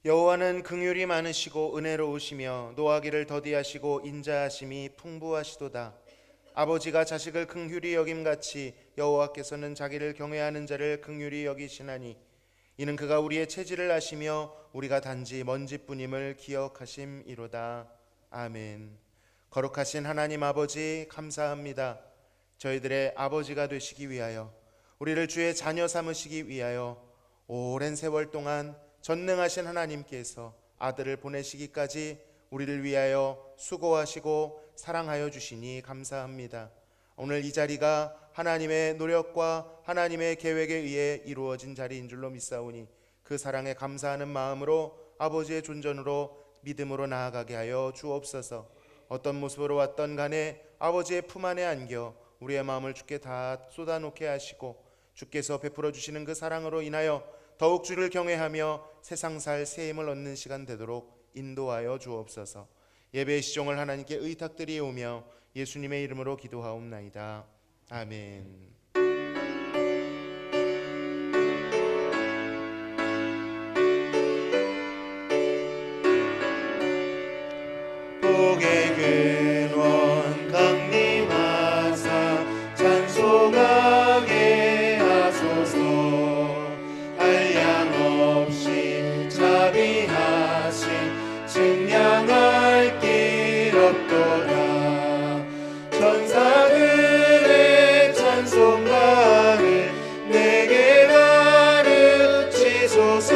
여호와는 긍휼이 많으시고 은혜로우시며 노하기를 더디하시고 인자하심이 풍부하시도다. 아버지가 자식을 긍휼히 여김같이 여호와께서는 자기를 경외하는 자를 긍휼히 여기시나니 이는 그가 우리의 체질을 아시며 우리가 단지 먼지뿐임을 기억하심이로다. 아멘. 거룩하신 하나님 아버지, 감사합니다. 저희들의 아버지가 되시기 위하여, 우리를 주의 자녀 삼으시기 위하여 오랜 세월 동안 전능하신 하나님께서 아들을 보내시기까지 우리를 위하여 수고하시고 사랑하여 주시니 감사합니다. 오늘 이 자리가 하나님의 노력과 하나님의 계획에 의해 이루어진 자리인 줄로 믿사오니 그 사랑에 감사하는 마음으로 아버지의 존전으로 믿음으로 나아가게 하여 주옵소서. 어떤 모습으로 왔던 간에 아버지의 품 안에 안겨 우리의 마음을 주께 다 쏟아놓게 하시고 주께서 베풀어 주시는 그 사랑으로 인하여 더욱 주를 경외하며 세상 살 새 힘을 얻는 시간 되도록 인도하여 주옵소서. 예배의 시종을 하나님께 의탁드리오며 예수님의 이름으로 기도하옵나이다. 아멘. 복의 근원 강림하사 찬송하게 하소서. 한량없이 자비하신 증량할 길 없도다. 천사들의 찬송가를 내게 가르치소서.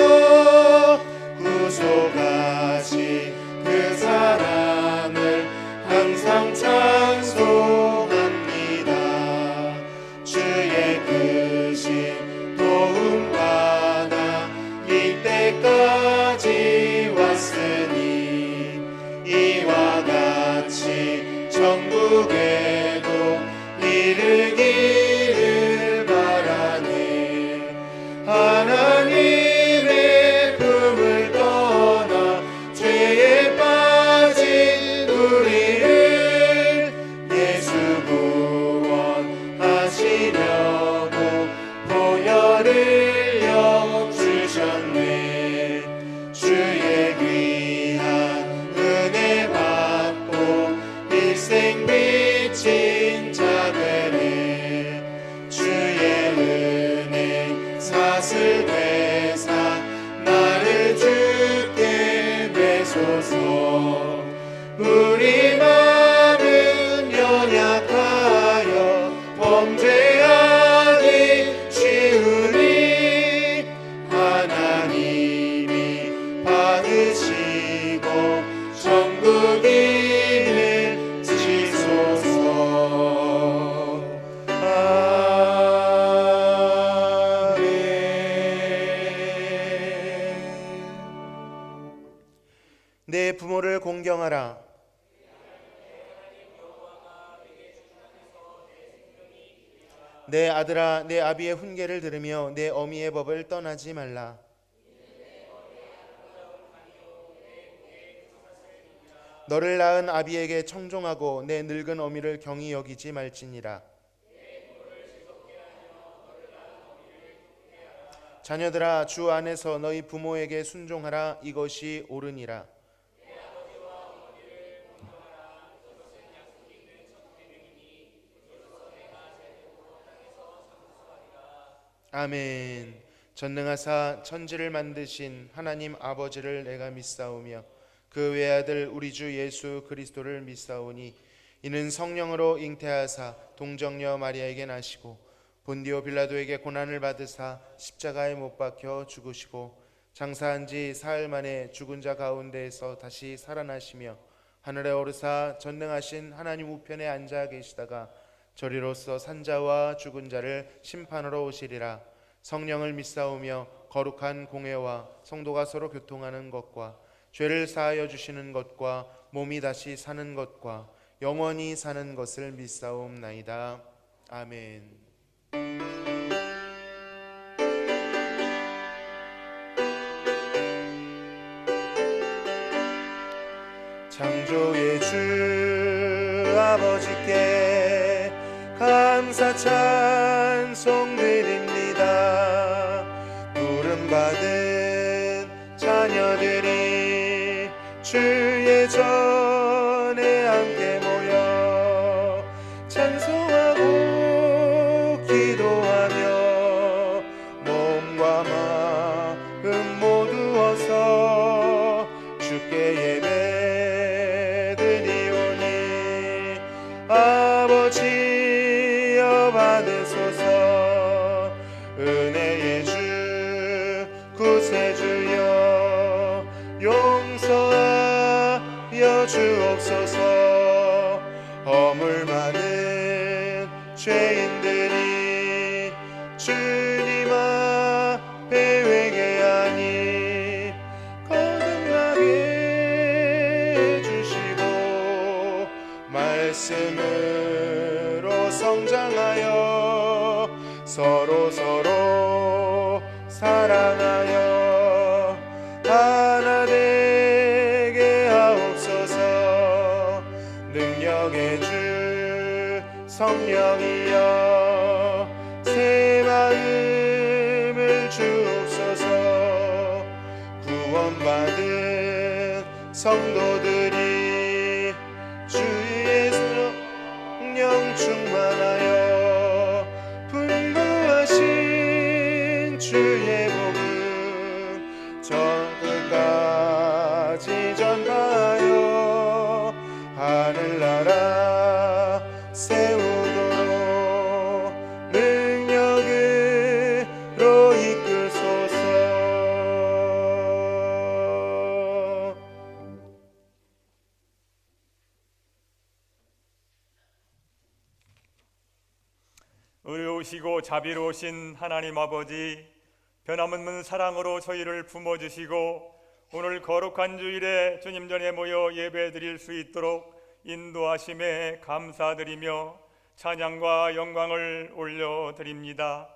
구속하신 그 사랑을 항상 찬송합니다. 주의 크신 도움받아 이때까지 왔으니 이와 같이 천국에도 이르기를 바라네. 하나님의 품을 떠나 죄에 빠진 우리를 예수 구원하시려고 보혈을 여주셨네. 주의 귀한 은혜 받고 일생 비친 자 되네. 주의 은혜 사슬 회사 나를 주께 매소서. 우리 마음은 연약하여 범죄하기 쉬우니 하나님이 받으시고 천국임을 지소서. 아멘. 내 부모를 공경하라. 내 아들아, 내 아비의 훈계를 들으며 내 어미의 법을 떠나지 말라. 너를 낳은 아비에게 청종하고 내 늙은 어미를 경히 여기지 말지니라. 자녀들아, 주 안에서 너희 부모에게 순종하라. 이것이 옳으니라. 아멘. 전능하사 천지를 만드신 하나님 아버지를 내가 믿사오며 그 외아들 우리 주 예수 그리스도를 믿사오니 이는 성령으로 잉태하사 동정녀 마리아에게 나시고 본디오 빌라도에게 고난을 받으사 십자가에 못 박혀 죽으시고 장사한 지 사흘 만에 죽은 자 가운데에서 다시 살아나시며 하늘에 오르사 전능하신 하나님 우편에 앉아 계시다가 저리로서 산자와 죽은 자를 심판하러 오시리라. 성령을 믿사오며 거룩한 공회와 성도가 서로 교통하는 것과 죄를 사하여 주시는 것과 몸이 다시 사는 것과 영원히 사는 것을 믿사옵나이다. 아멘. 창조의 주 아버지께 감사 찬송 드립니다. 부름받은 자녀들이 주옵소서. 허물 많은 죄인들이 주님 앞에 회개하니 거듭나게 해주시고 말씀으로 성장하여 서로 사랑하여 하나 되게 하옵소서. 능력의 주 성령이여 새 마음을 주옵소서. 구원받은 성도들이 주의 성령 충만하여 분부하신 주의 복음 전 끝까지 전하여 하늘나라 세우도록 능력으로 이끌소서. 의로우시고 자비로우신 하나님 아버지, 변함없는 사랑으로 저희를 품어주시고 오늘 거룩한 주일에 주님 전에 모여 예배드릴 수 있도록 인도하심에 감사드리며 찬양과 영광을 올려드립니다.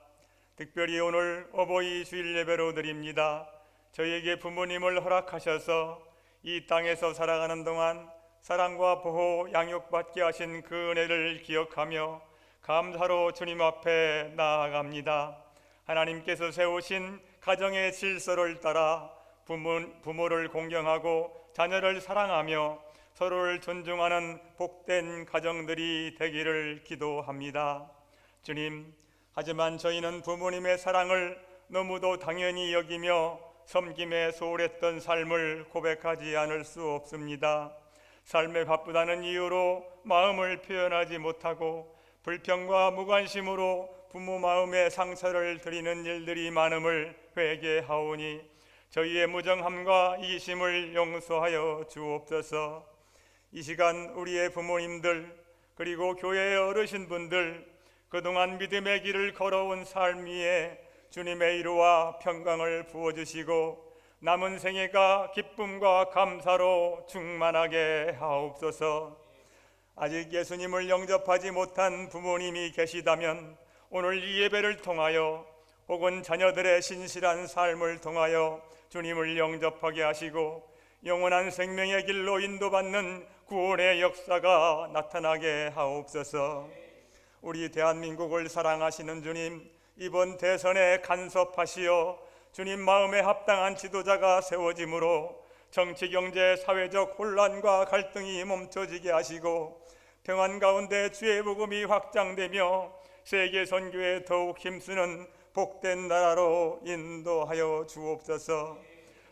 특별히 오늘 어버이 주일 예배로 드립니다. 저희에게 부모님을 허락하셔서 이 땅에서 살아가는 동안 사랑과 보호, 양육받게 하신 그 은혜를 기억하며 감사로 주님 앞에 나아갑니다. 하나님께서 세우신 가정의 질서를 따라 부모를 공경하고 자녀를 사랑하며 서로를 존중하는 복된 가정들이 되기를 기도합니다. 주님, 하지만 저희는 부모님의 사랑을 너무도 당연히 여기며 섬김에 소홀했던 삶을 고백하지 않을 수 없습니다. 삶에 바쁘다는 이유로 마음을 표현하지 못하고 불평과 무관심으로 부모 마음에 상처를 드리는 일들이 많음을 회개하오니 저희의 무정함과 이기심을 용서하여 주옵소서. 이 시간 우리의 부모님들 그리고 교회의 어르신분들 그동안 믿음의 길을 걸어온 삶 위에 주님의 위로와 평강을 부어주시고 남은 생애가 기쁨과 감사로 충만하게 하옵소서. 아직 예수님을 영접하지 못한 부모님이 계시다면 오늘 이 예배를 통하여 혹은 자녀들의 신실한 삶을 통하여 주님을 영접하게 하시고 영원한 생명의 길로 인도받는 구원의 역사가 나타나게 하옵소서. 우리 대한민국을 사랑하시는 주님, 이번 대선에 간섭하시어 주님 마음에 합당한 지도자가 세워지므로 정치, 경제, 사회적 혼란과 갈등이 멈춰지게 하시고 평안 가운데 주의 복음이 확장되며 세계 선교에 더욱 힘쓰는 복된 나라로 인도하여 주옵소서.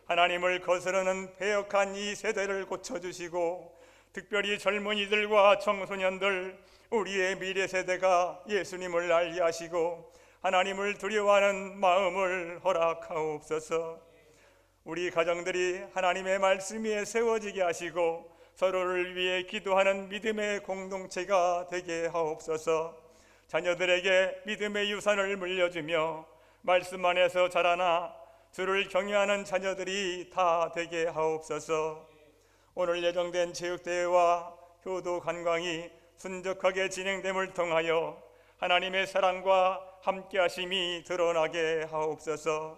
하나님을 거스르는 패역한 이 세대를 고쳐주시고 특별히 젊은이들과 청소년들, 우리의 미래 세대가 예수님을 알게 하시고 하나님을 두려워하는 마음을 허락하옵소서. 우리 가정들이 하나님의 말씀 위에 세워지게 하시고 서로를 위해 기도하는 믿음의 공동체가 되게 하옵소서. 자녀들에게 믿음의 유산을 물려주며 말씀 안에서 자라나 주를 경외하는 자녀들이 다 되게 하옵소서. 오늘 예정된 체육대회와 효도 관광이 순적하게 진행됨을 통하여 하나님의 사랑과 함께하심이 드러나게 하옵소서.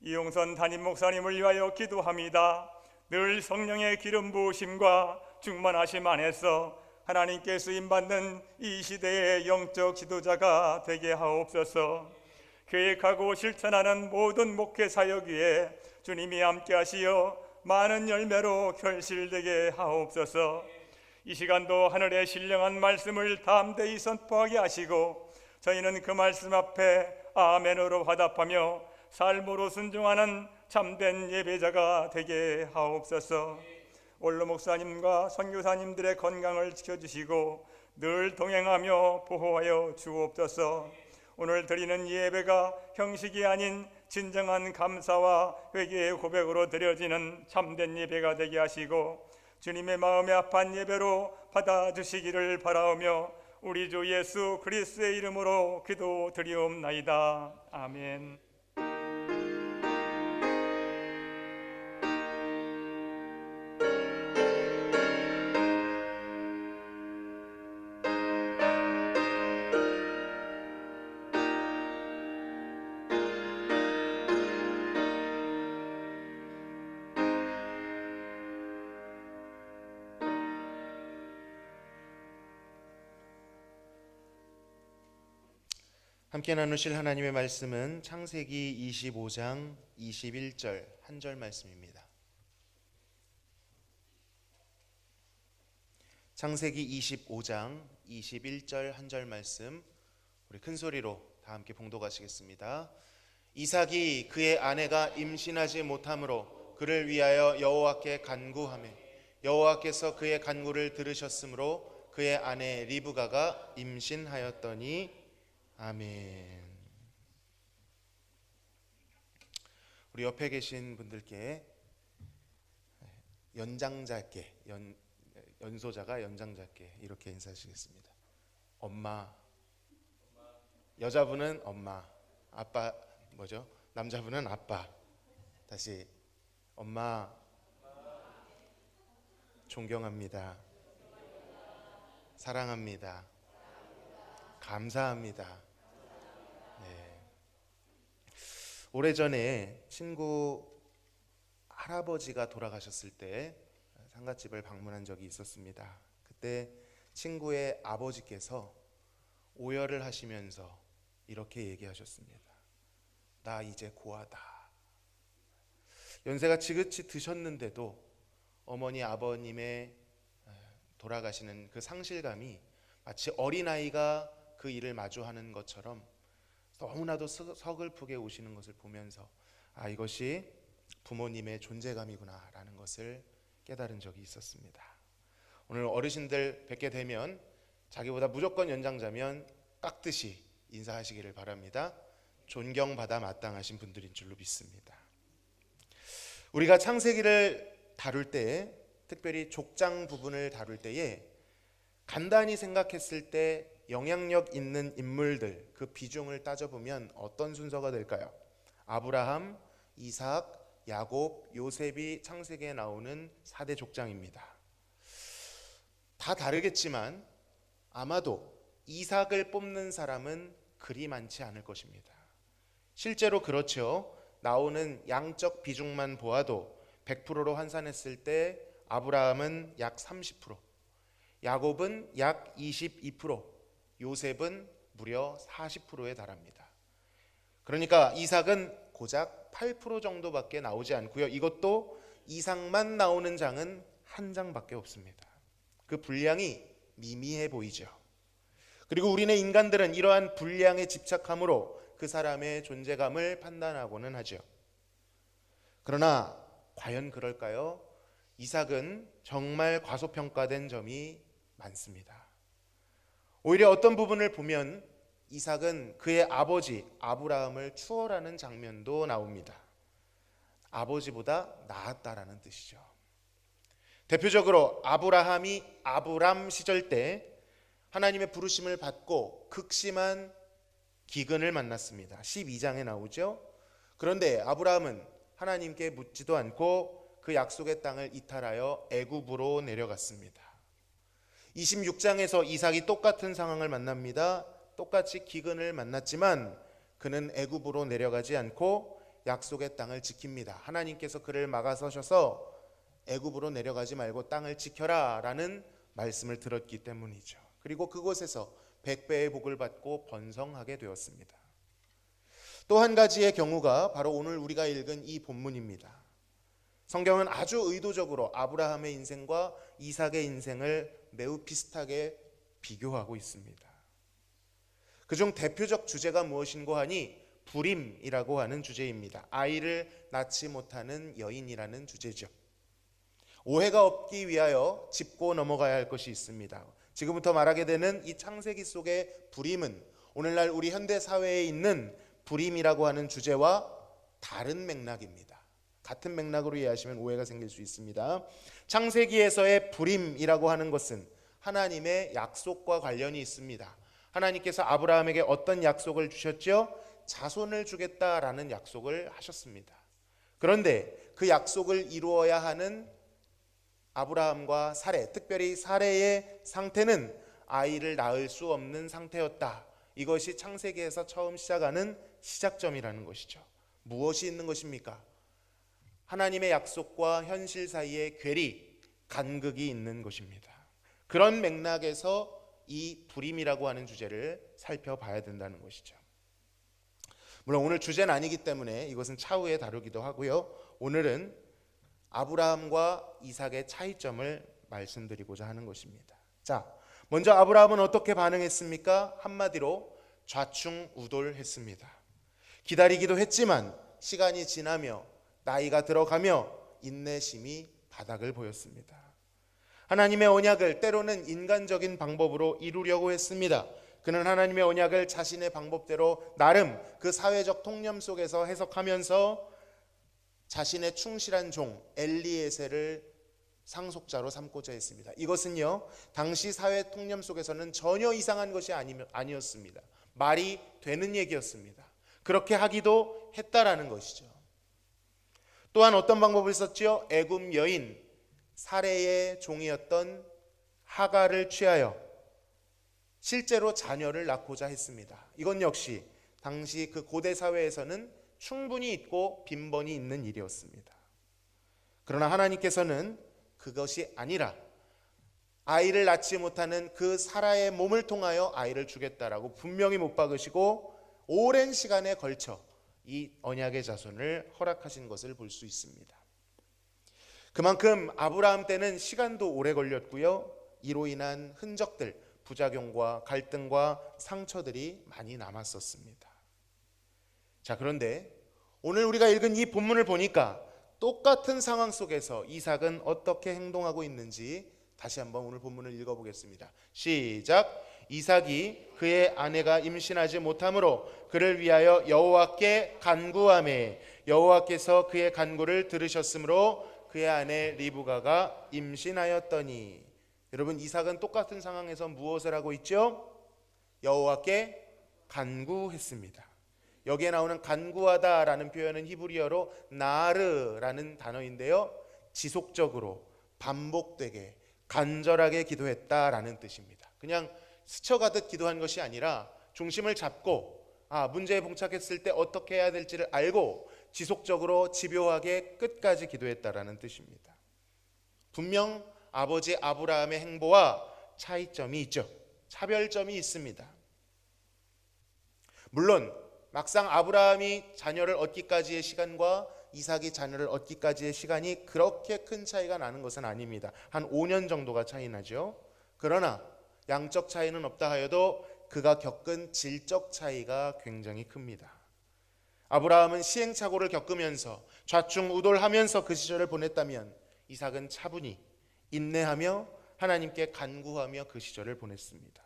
이용선 담임 목사님을 위하여 기도합니다. 늘 성령의 기름 부으심과 충만하심 안에서 하나님께 쓰임받는 이 시대의 영적 지도자가 되게 하옵소서. 계획하고 실천하는 모든 목회 사역 위에 주님이 함께 하시어 많은 열매로 결실되게 하옵소서. 이 시간도 하늘의 신령한 말씀을 담대히 선포하게 하시고 저희는 그 말씀 앞에 아멘으로 화답하며 삶으로 순종하는 참된 예배자가 되게 하옵소서. 원로 목사님과 선교사님들의 건강을 지켜주시고 늘 동행하며 보호하여 주옵소서. 오늘 드리는 예배가 형식이 아닌 진정한 감사와 회개의 고백으로 드려지는 참된 예배가 되게 하시고 주님의 마음에 합한 예배로 받아주시기를 바라오며 우리 주 예수 그리스도의 이름으로 기도드리옵나이다. 아멘. 함께 나누실 하나님의 말씀은 창세기 25장 21절 한 절 말씀입니다. 창세기 25장 21절 한 절 말씀, 우리 큰 소리로 다 함께 봉독하시겠습니다. 이삭이 그의 아내가 임신하지 못함으로 그를 위하여 여호와께 간구하며 여호와께서 그의 간구를 들으셨으므로 그의 아내 리브가가 임신하였더니 아멘. 우리 옆에 계신 분들께 연장자께 연소자가 연장자께 이렇게 인사하시겠습니다. 엄마. 여자분은 엄마, 아빠 뭐죠? 남자분은 아빠. 다시 엄마. 존경합니다. 사랑합니다. 감사합니다. 네. 오래전에 친구 할아버지가 돌아가셨을 때 상갓집을 방문한 적이 있었습니다. 그때 친구의 아버지께서 오열을 하시면서 이렇게 얘기하셨습니다. 나 이제 고하다. 연세가 지긋이 드셨는데도 어머니 아버님의 돌아가시는 그 상실감이 마치 어린아이가 그 일을 마주하는 것처럼 너무나도 서글프게 오시는 것을 보면서 이것이 부모님의 존재감이구나 라는 것을 깨달은 적이 있었습니다. 오늘 어르신들 뵙게 되면 자기보다 무조건 연장자면 깍듯이 인사하시기를 바랍니다. 존경받아 마땅하신 분들인 줄로 믿습니다. 우리가 창세기를 다룰 때, 특별히 족장 부분을 다룰 때에 간단히 생각했을 때 영향력 있는 인물들, 그 비중을 따져보면 어떤 순서가 될까요? 아브라함, 이삭, 야곱, 요셉이 창세기에 나오는 4대 족장입니다. 다 다르겠지만 아마도 이삭을 뽑는 사람은 그리 많지 않을 것입니다. 실제로 그렇죠. 나오는 양적 비중만 보아도 100%로 환산했을 때 아브라함은 약 30%, 야곱은 약 22%, 요셉은 무려 40%에 달합니다. 그러니까 이삭은 고작 8% 정도밖에 나오지 않고요. 이것도 이삭만 나오는 장은 한 장밖에 없습니다. 그 분량이 미미해 보이죠. 그리고 우리는 인간들은 이러한 분량에 집착함으로 그 사람의 존재감을 판단하고는 하죠. 그러나 과연 그럴까요? 이삭은 정말 과소평가된 점이 많습니다. 오히려 어떤 부분을 보면 이삭은 그의 아버지 아브라함을 추월하는 장면도 나옵니다. 아버지보다 나았다라는 뜻이죠. 대표적으로 아브라함이 아브람 시절 때 하나님의 부르심을 받고 극심한 기근을 만났습니다. 12장에 나오죠. 그런데 아브라함은 하나님께 묻지도 않고 그 약속의 땅을 이탈하여 애굽으로 내려갔습니다. 26장에서 이삭이 똑같은 상황을 만납니다. 똑같이 기근을 만났지만 그는 애굽으로 내려가지 않고 약속의 땅을 지킵니다. 하나님께서 그를 막아서셔서 애굽으로 내려가지 말고 땅을 지켜라 라는 말씀을 들었기 때문이죠. 그리고 그곳에서 100배의 복을 받고 번성하게 되었습니다. 또 한 가지의 경우가 바로 오늘 우리가 읽은 이 본문입니다. 성경은 아주 의도적으로 아브라함의 인생과 이삭의 인생을 매우 비슷하게 비교하고 있습니다. 그중 대표적 주제가 무엇인고 하니 불임이라고 하는 주제입니다. 아이를 낳지 못하는 여인이라는 주제죠. 오해가 없기 위하여 짚고 넘어가야 할 것이 있습니다. 지금부터 말하게 되는 이 창세기 속의 불임은 오늘날 우리 현대 사회에 있는 불임이라고 하는 주제와 다른 맥락입니다. 같은 맥락으로 이해하시면 오해가 생길 수 있습니다. 창세기에서의 불임이라고 하는 것은 하나님의 약속과 관련이 있습니다. 하나님께서 아브라함에게 어떤 약속을 주셨죠? 자손을 주겠다라는 약속을 하셨습니다. 그런데 그 약속을 이루어야 하는 아브라함과 사레, 특별히 사레의 상태는 아이를 낳을 수 없는 상태였다. 이것이 창세기에서 처음 시작하는 시작점이라는 것이죠. 무엇이 있는 것입니까? 하나님의 약속과 현실 사이에 괴리, 간극이 있는 것입니다. 그런 맥락에서 이 불임이라고 하는 주제를 살펴봐야 된다는 것이죠. 물론 오늘 주제는 아니기 때문에 이것은 차후에 다루기도 하고요. 오늘은 아브라함과 이삭의 차이점을 말씀드리고자 하는 것입니다. 자, 먼저 아브라함은 어떻게 반응했습니까? 한마디로 좌충우돌했습니다. 기다리기도 했지만 시간이 지나며 나이가 들어가며 인내심이 바닥을 보였습니다. 하나님의 언약을 때로는 인간적인 방법으로 이루려고 했습니다. 그는 하나님의 언약을 자신의 방법대로 나름 그 사회적 통념 속에서 해석하면서 자신의 충실한 종 엘리에셀을 상속자로 삼고자 했습니다. 이것은요, 당시 사회 통념 속에서는 전혀 이상한 것이 아니었습니다. 말이 되는 얘기였습니다. 그렇게 하기도 했다라는 것이죠. 또한 어떤 방법을 썼지요? 애굽 여인 사레의 종이었던 하가를 취하여 실제로 자녀를 낳고자 했습니다. 이건 역시 당시 그 고대 사회에서는 충분히 있고 빈번히 있는 일이었습니다. 그러나 하나님께서는 그것이 아니라 아이를 낳지 못하는 그 사라의 몸을 통하여 아이를 주겠다라고 분명히 못 박으시고 오랜 시간에 걸쳐 이 언약의 자손을 허락하신 것을 볼 수 있습니다. 그만큼 아브라함 때는 시간도 오래 걸렸고요. 이로 인한 흔적들, 부작용과 갈등과 상처들이 많이 남았었습니다. 자, 그런데 오늘 우리가 읽은 이 본문을 보니까 똑같은 상황 속에서 이삭은 어떻게 행동하고 있는지 다시 한번 오늘 본문을 읽어보겠습니다. 시작. 이삭이 그의 아내가 임신하지 못하므로 그를 위하여 여호와께 간구하매 여호와께서 그의 간구를 들으셨으므로 그의 아내 리브가가 임신하였더니. 여러분, 이삭은 똑같은 상황에서 무엇을 하고 있죠? 여호와께 간구했습니다. 여기에 나오는 간구하다라는 표현은 히브리어로 나르라는 단어인데요, 지속적으로 반복되게 간절하게 기도했다라는 뜻입니다. 그냥 스쳐가듯 기도한 것이 아니라 중심을 잡고 문제에 봉착했을 때 어떻게 해야 될지를 알고 지속적으로 집요하게 끝까지 기도했다라는 뜻입니다. 분명 아버지 아브라함의 행보와 차이점이 있죠. 차별점이 있습니다. 물론 막상 아브라함이 자녀를 얻기까지의 시간과 이삭이 자녀를 얻기까지의 시간이 그렇게 큰 차이가 나는 것은 아닙니다. 한 5년 정도가 차이 나죠. 그러나 양적 차이는 없다 하여도 그가 겪은 질적 차이가 굉장히 큽니다. 아브라함은 시행착오를 겪으면서 좌충우돌하면서 그 시절을 보냈다면 이삭은 차분히 인내하며 하나님께 간구하며 그 시절을 보냈습니다.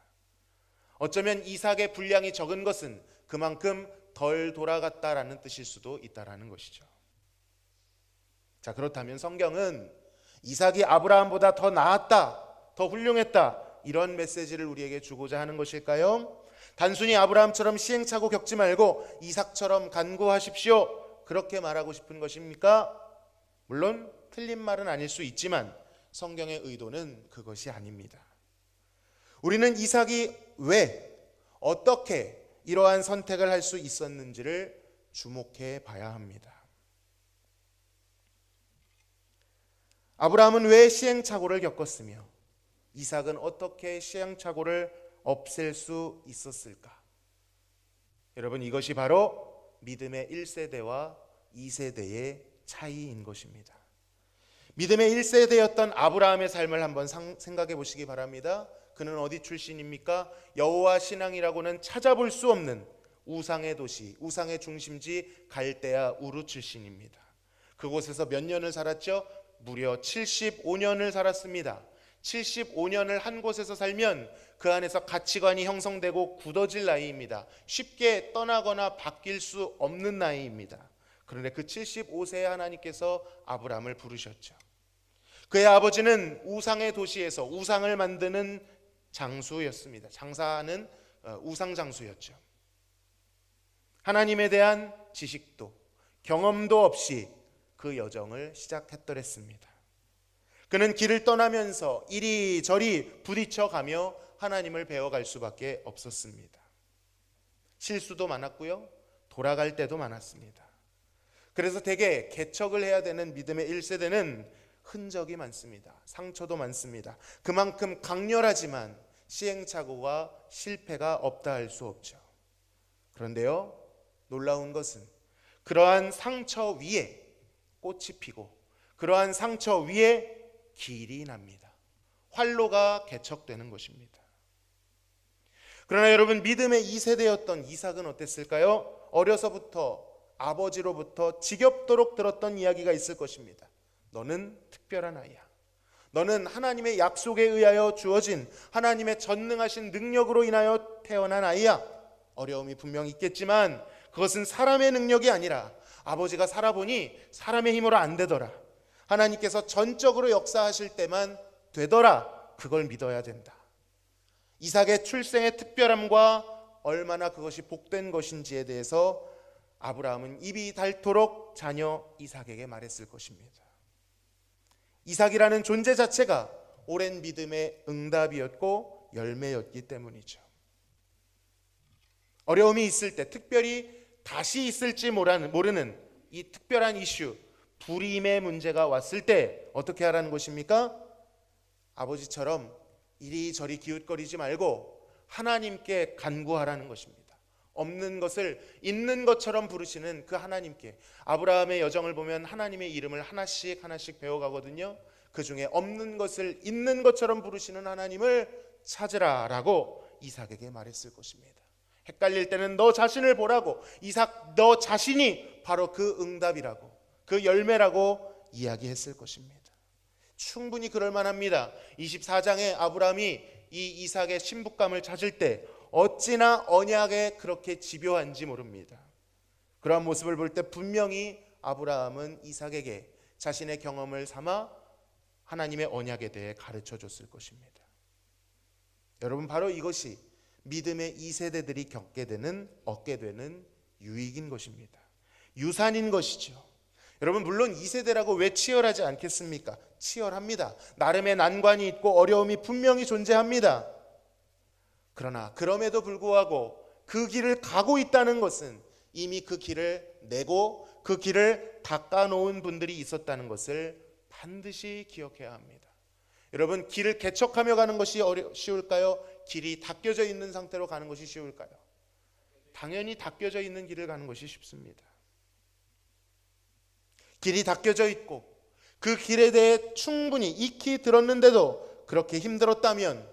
어쩌면 이삭의 분량이 적은 것은 그만큼 덜 돌아갔다라는 뜻일 수도 있다라는 것이죠. 자, 그렇다면 성경은 이삭이 아브라함보다 더 나았다, 더 훌륭했다, 이런 메시지를 우리에게 주고자 하는 것일까요? 단순히 아브라함처럼 시행착오 겪지 말고 이삭처럼 간구하십시오, 그렇게 말하고 싶은 것입니까? 물론 틀린 말은 아닐 수 있지만 성경의 의도는 그것이 아닙니다. 우리는 이삭이 왜, 어떻게 이러한 선택을 할 수 있었는지를 주목해 봐야 합니다. 아브라함은 왜 시행착오를 겪었으며 이삭은 어떻게 시행착오를 없앨 수 있었을까? 여러분, 이것이 바로 믿음의 1세대와 2세대의 차이인 것입니다. 믿음의 1세대였던 아브라함의 삶을 한번 생각해 보시기 바랍니다. 그는 어디 출신입니까? 여호와 신앙이라고는 찾아볼 수 없는 우상의 도시, 우상의 중심지 갈대아 우르 출신입니다. 그곳에서 몇 년을 살았죠? 무려 75년을 살았습니다. 75년을 한 곳에서 살면 그 안에서 가치관이 형성되고 굳어질 나이입니다. 쉽게 떠나거나 바뀔 수 없는 나이입니다. 그런데 그 75세에 하나님께서 아브라함을 부르셨죠. 그의 아버지는 우상의 도시에서 우상을 만드는 장수였습니다. 장사하는 우상 장수였죠. 하나님에 대한 지식도 경험도 없이 그 여정을 시작했더랬습니다. 그는 길을 떠나면서 이리저리 부딪혀가며 하나님을 배워갈 수밖에 없었습니다. 실수도 많았고요, 돌아갈 때도 많았습니다. 그래서 대개 개척을 해야 되는 믿음의 1세대는 흔적이 많습니다. 상처도 많습니다. 그만큼 강렬하지만 시행착오와 실패가 없다 할 수 없죠. 그런데요, 놀라운 것은 그러한 상처 위에 꽃이 피고 그러한 상처 위에 길이 납니다. 활로가 개척되는 것입니다. 그러나 여러분, 믿음의 2세대였던 이삭은 어땠을까요? 어려서부터 아버지로부터 지겹도록 들었던 이야기가 있을 것입니다. 너는 특별한 아이야. 너는 하나님의 약속에 의하여 주어진 하나님의 전능하신 능력으로 인하여 태어난 아이야. 어려움이 분명 있겠지만 그것은 사람의 능력이 아니라 아버지가 살아보니 사람의 힘으로 안 되더라. 하나님께서 전적으로 역사하실 때만 되더라. 그걸 믿어야 된다. 이삭의 출생의 특별함과 얼마나 그것이 복된 것인지에 대해서 아브라함은 입이 닳도록 자녀 이삭에게 말했을 것입니다. 이삭이라는 존재 자체가 오랜 믿음의 응답이었고 열매였기 때문이죠. 어려움이 있을 때, 특별히 다시 있을지 모르는 이 특별한 이슈, 불임의 문제가 왔을 때 어떻게 하라는 것입니까? 아버지처럼 이리저리 기웃거리지 말고 하나님께 간구하라는 것입니다. 없는 것을 있는 것처럼 부르시는 그 하나님께, 아브라함의 여정을 보면 하나님의 이름을 하나씩 배워가거든요. 그 중에 없는 것을 있는 것처럼 부르시는 하나님을 찾으라라고 이삭에게 말했을 것입니다. 헷갈릴 때는 너 자신을 보라고, 이삭 너 자신이 바로 그 응답이라고, 그 열매라고 이야기했을 것입니다. 충분히 그럴 만합니다. 24장에 아브라함이 이 이삭의 신부감을 찾을 때 어찌나 언약에 그렇게 집요한지 모릅니다. 그러한 모습을 볼 때 분명히 아브라함은 이삭에게 자신의 경험을 삼아 하나님의 언약에 대해 가르쳐 줬을 것입니다. 여러분, 바로 이것이 믿음의 2세대들이 얻게 되는 유익인 것입니다. 유산인 것이죠. 여러분, 물론 2세대라고 왜 치열하지 않겠습니까? 치열합니다. 나름의 난관이 있고 어려움이 분명히 존재합니다. 그러나 그럼에도 불구하고 그 길을 가고 있다는 것은 이미 그 길을 내고 그 길을 닦아놓은 분들이 있었다는 것을 반드시 기억해야 합니다. 여러분, 길을 개척하며 가는 것이 쉬울까요? 길이 닦여져 있는 상태로 가는 것이 쉬울까요? 당연히 닦여져 있는 길을 가는 것이 쉽습니다. 길이 닦여져 있고 그 길에 대해 충분히 익히 들었는데도 그렇게 힘들었다면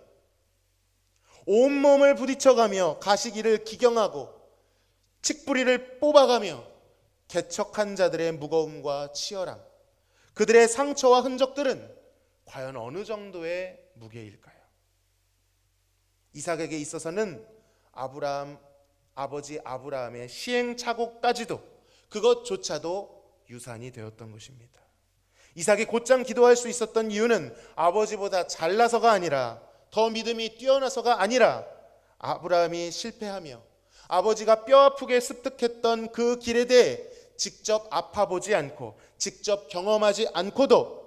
온몸을 부딪혀가며 가시기를 기경하고 칡뿌리를 뽑아가며 개척한 자들의 무거움과 치열함, 그들의 상처와 흔적들은 과연 어느 정도의 무게일까요? 이삭에게 있어서는 아버지 아브라함의 시행착오까지도, 그것조차도 유산이 되었던 것입니다. 이삭이 곧장 기도할 수 있었던 이유는 아버지보다 잘나서가 아니라, 더 믿음이 뛰어나서가 아니라, 아브라함이 실패하며 아버지가 뼈아프게 습득했던 그 길에 대해 직접 아파보지 않고 직접 경험하지 않고도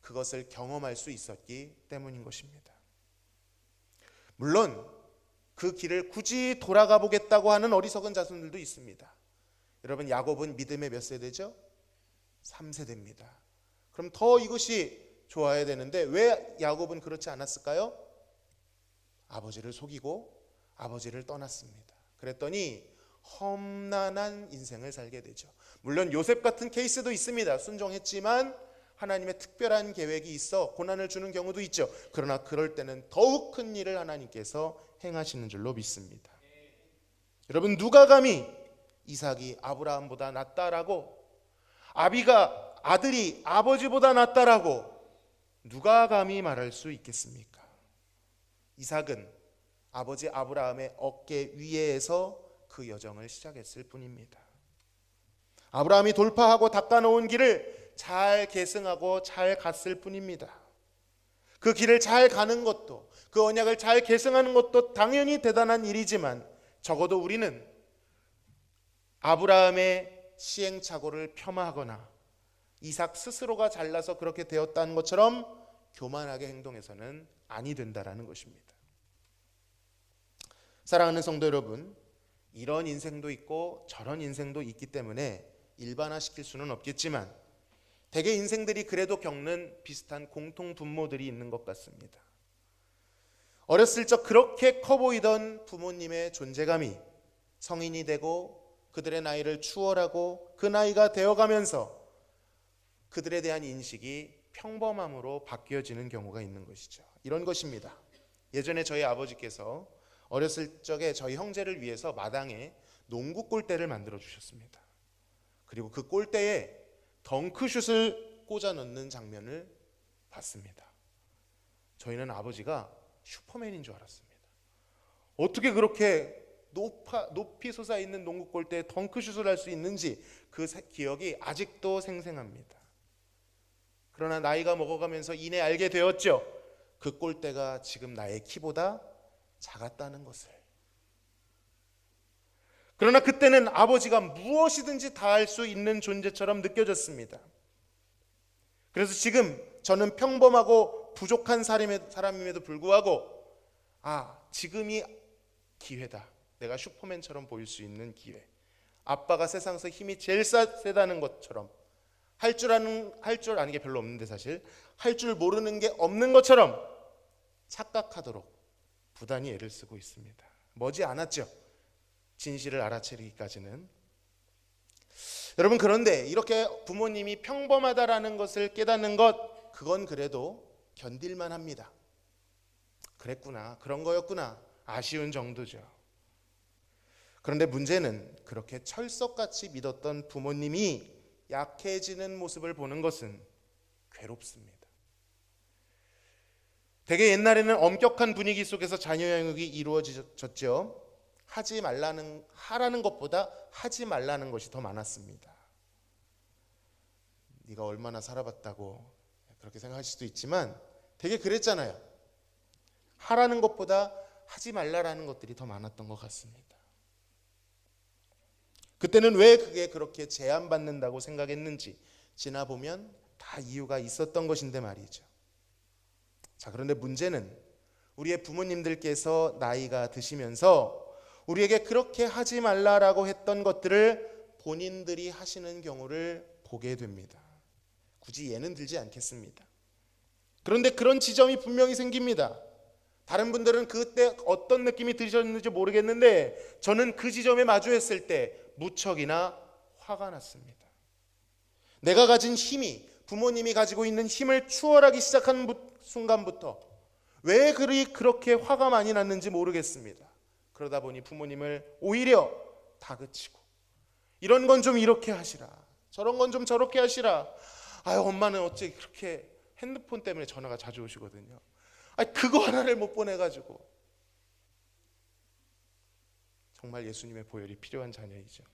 그것을 경험할 수 있었기 때문인 것입니다. 물론 그 길을 굳이 돌아가 보겠다고 하는 어리석은 자손들도 있습니다. 여러분, 야곱은 믿음의 몇 세대죠? 3세대입니다. 그럼 더 이것이 좋아야 되는데 왜 야곱은 그렇지 않았을까요? 아버지를 속이고 아버지를 떠났습니다. 그랬더니 험난한 인생을 살게 되죠. 물론 요셉 같은 케이스도 있습니다. 순종했지만 하나님의 특별한 계획이 있어 고난을 주는 경우도 있죠. 그러나 그럴 때는 더욱 큰 일을 하나님께서 행하시는 줄로 믿습니다. 여러분, 누가 감히 이삭이 아브라함보다 낫다라고, 아들이 아버지보다 낫다라고 누가 감히 말할 수 있겠습니까? 이삭은 아버지 아브라함의 어깨 위에서 그 여정을 시작했을 뿐입니다. 아브라함이 돌파하고 닦아놓은 길을 잘 계승하고 잘 갔을 뿐입니다. 그 길을 잘 가는 것도, 그 언약을 잘 계승하는 것도 당연히 대단한 일이지만 적어도 우리는 아브라함의 시행착오를 폄하하거나 이삭 스스로가 잘나서 그렇게 되었다는 것처럼 교만하게 행동해서는 아니 된다라는 것입니다. 사랑하는 성도 여러분, 이런 인생도 있고 저런 인생도 있기 때문에 일반화시킬 수는 없겠지만 대개 인생들이 그래도 겪는 비슷한 공통 분모들이 있는 것 같습니다. 어렸을 적 그렇게 커 보이던 부모님의 존재감이 성인이 되고 그들의 나이를 추월하고 그 나이가 되어가면서 그들에 대한 인식이 평범함으로 바뀌어지는 경우가 있는 것이죠. 이런 것입니다. 예전에 저희 아버지께서 어렸을 적에 저희 형제를 위해서 마당에 농구 골대를 만들어 주셨습니다. 그리고 그 골대에 덩크슛을 꽂아 넣는 장면을 봤습니다. 저희는 아버지가 슈퍼맨인 줄 알았습니다. 어떻게 그렇게 높이 솟아있는 농구 골대에 덩크슛을 할 수 있는지 그 기억이 아직도 생생합니다. 그러나 나이가 먹어가면서 이내 알게 되었죠. 그 골대가 지금 나의 키보다 작았다는 것을. 그러나 그때는 아버지가 무엇이든지 다 할 수 있는 존재처럼 느껴졌습니다. 그래서 지금 저는 평범하고 부족한 사람임에도 불구하고 지금이 기회다. 내가 슈퍼맨처럼 보일 수 있는 기회. 아빠가 세상에서 힘이 제일 세다는 것처럼 할 줄 아는 게 별로 없는데 사실 할 줄 모르는 게 없는 것처럼 착각하도록 부단히 애를 쓰고 있습니다. 머지 않았죠. 진실을 알아채기까지는. 여러분, 그런데 이렇게 부모님이 평범하다라는 것을 깨닫는 것, 그건 그래도 견딜만 합니다. 그랬구나, 그런 거였구나, 아쉬운 정도죠. 그런데 문제는 그렇게 철석같이 믿었던 부모님이 약해지는 모습을 보는 것은 괴롭습니다. 되게 옛날에는 엄격한 분위기 속에서 자녀 양육이 이루어졌죠. 하라는 것보다 하지 말라는 것이 더 많았습니다. 네가 얼마나 살아봤다고 그렇게 생각할 수도 있지만 되게 그랬잖아요. 하라는 것보다 하지 말라라는 것들이 더 많았던 것 같습니다. 그때는 왜 그게 그렇게 제한받는다고 생각했는지 지나보면 다 이유가 있었던 것인데 말이죠. 자, 그런데 문제는 우리의 부모님들께서 나이가 드시면서 우리에게 그렇게 하지 말라라고 했던 것들을 본인들이 하시는 경우를 보게 됩니다. 굳이 예는 들지 않겠습니다. 그런데 그런 지점이 분명히 생깁니다. 다른 분들은 그때 어떤 느낌이 드셨는지 모르겠는데 저는 그 지점에 마주했을 때 무척이나 화가 났습니다. 내가 가진 힘이 부모님이 가지고 있는 힘을 추월하기 시작한 순간부터 왜 그렇게 화가 많이 났는지 모르겠습니다. 그러다 보니 부모님을 오히려 다그치고 이런 건 좀 이렇게 하시라, 저런 건 좀 저렇게 하시라. 엄마는 어째 그렇게 핸드폰 때문에 전화가 자주 오시거든요. 그거 하나를 못 보내가지고. 정말 예수님의 보혈이 필요한 자녀이죠.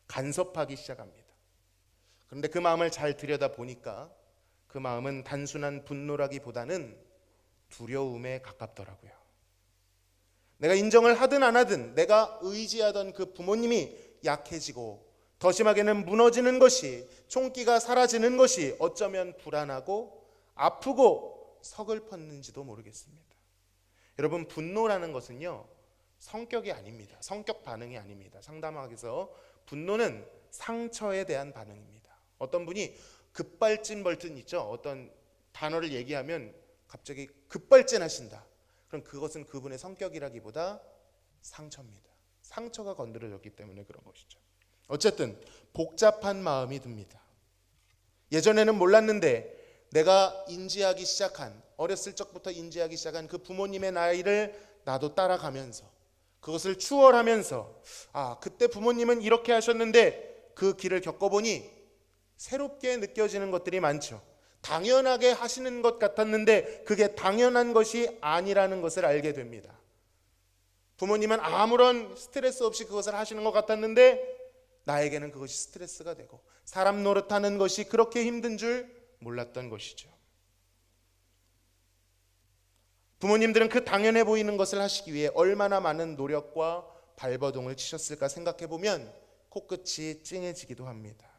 간섭하기 시작합니다. 그런데 그 마음을 잘 들여다보니까 그 마음은 단순한 분노라기보다는 두려움에 가깝더라고요. 내가 인정을 하든 안 하든 내가 의지하던 그 부모님이 약해지고 더 심하게는 무너지는 것이, 총기가 사라지는 것이 어쩌면 불안하고 아프고 서글펐는지도 모르겠습니다. 여러분, 분노라는 것은요, 성격이 아닙니다. 성격 반응이 아닙니다. 상담학에서 분노는 상처에 대한 반응입니다. 어떤 분이 급발진벌튼 있죠. 어떤 단어를 얘기하면 갑자기 급발진하신다. 그럼 그것은 그분의 성격이라기보다 상처입니다. 상처가 건드려졌기 때문에 그런 것이죠. 어쨌든 복잡한 마음이 듭니다. 예전에는 몰랐는데 내가 어렸을 적부터 인지하기 시작한 그 부모님의 나이를 나도 따라가면서 그것을 추월하면서 그때 부모님은 이렇게 하셨는데 그 길을 겪어보니 새롭게 느껴지는 것들이 많죠. 당연하게 하시는 것 같았는데 그게 당연한 것이 아니라는 것을 알게 됩니다. 부모님은 아무런 스트레스 없이 그것을 하시는 것 같았는데 나에게는 그것이 스트레스가 되고 사람 노릇하는 것이 그렇게 힘든 줄 몰랐던 것이죠. 부모님들은 그 당연해 보이는 것을 하시기 위해 얼마나 많은 노력과 발버둥을 치셨을까 생각해 보면 코끝이 찡해지기도 합니다.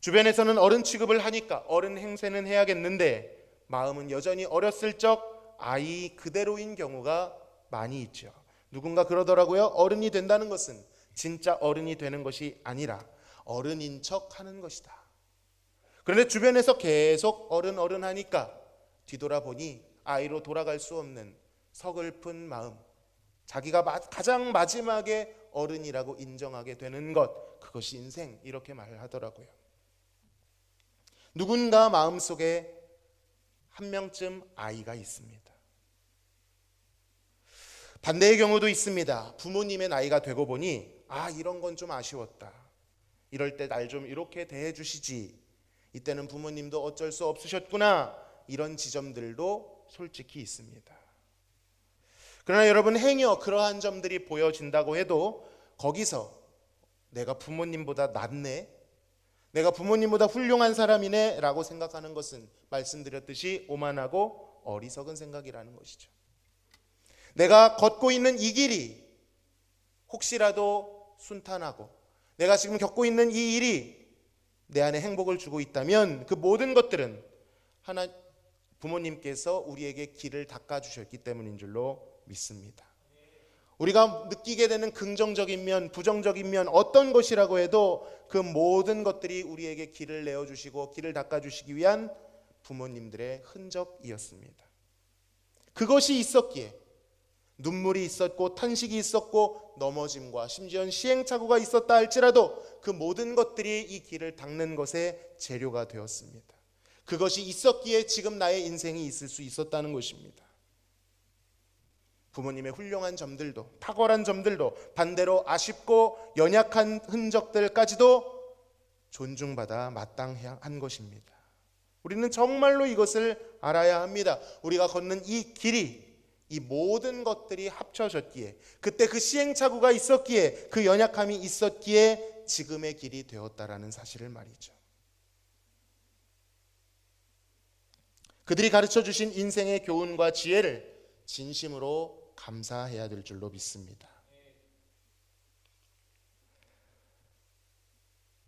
주변에서는 어른 취급을 하니까 어른 행세는 해야겠는데 마음은 여전히 어렸을 적 아이 그대로인 경우가 많이 있죠. 누군가 그러더라고요. 어른이 된다는 것은 진짜 어른이 되는 것이 아니라 어른인 척 하는 것이다. 그런데 주변에서 계속 어른 하니까 뒤돌아보니 아이로 돌아갈 수 없는 서글픈 마음, 자기가 가장 마지막에 어른이라고 인정하게 되는 것, 그것이 인생, 이렇게 말을 하더라고요. 누군가 마음속에 한 명쯤 아이가 있습니다. 반대의 경우도 있습니다. 부모님의 나이가 되고 보니 이런 건 좀 아쉬웠다. 이럴 때 날 좀 이렇게 대해 주시지. 이때는 부모님도 어쩔 수 없으셨구나. 이런 지점들도 솔직히 있습니다. 그러나 여러분, 행여 그러한 점들이 보여진다고 해도 거기서 내가 부모님보다 낫네, 내가 부모님보다 훌륭한 사람이네 라고 생각하는 것은 말씀드렸듯이 오만하고 어리석은 생각이라는 것이죠. 내가 걷고 있는 이 길이 혹시라도 순탄하고 내가 지금 겪고 있는 이 일이 내 안에 행복을 주고 있다면 그 모든 것들은 부모님께서 우리에게 길을 닦아주셨기 때문인 줄로 믿습니다. 우리가 느끼게 되는 긍정적인 면, 부정적인 면, 어떤 것이라고 해도 그 모든 것들이 우리에게 길을 내어주시고 길을 닦아주시기 위한 부모님들의 흔적이었습니다. 그것이 있었기에 눈물이 있었고 탄식이 있었고 넘어짐과 심지어 시행착오가 있었다 할지라도 그 모든 것들이 이 길을 닦는 것의 재료가 되었습니다. 그것이 있었기에 지금 나의 인생이 있을 수 있었다는 것입니다. 부모님의 훌륭한 점들도, 탁월한 점들도, 반대로 아쉽고 연약한 흔적들까지도 존중받아 마땅한 것입니다. 우리는 정말로 이것을 알아야 합니다. 우리가 걷는 이 길이, 이 모든 것들이 합쳐졌기에, 그때 그 시행착오가 있었기에, 그 연약함이 있었기에 지금의 길이 되었다라는 사실을 말이죠. 그들이 가르쳐 주신 인생의 교훈과 지혜를 진심으로 감사해야 될 줄로 믿습니다.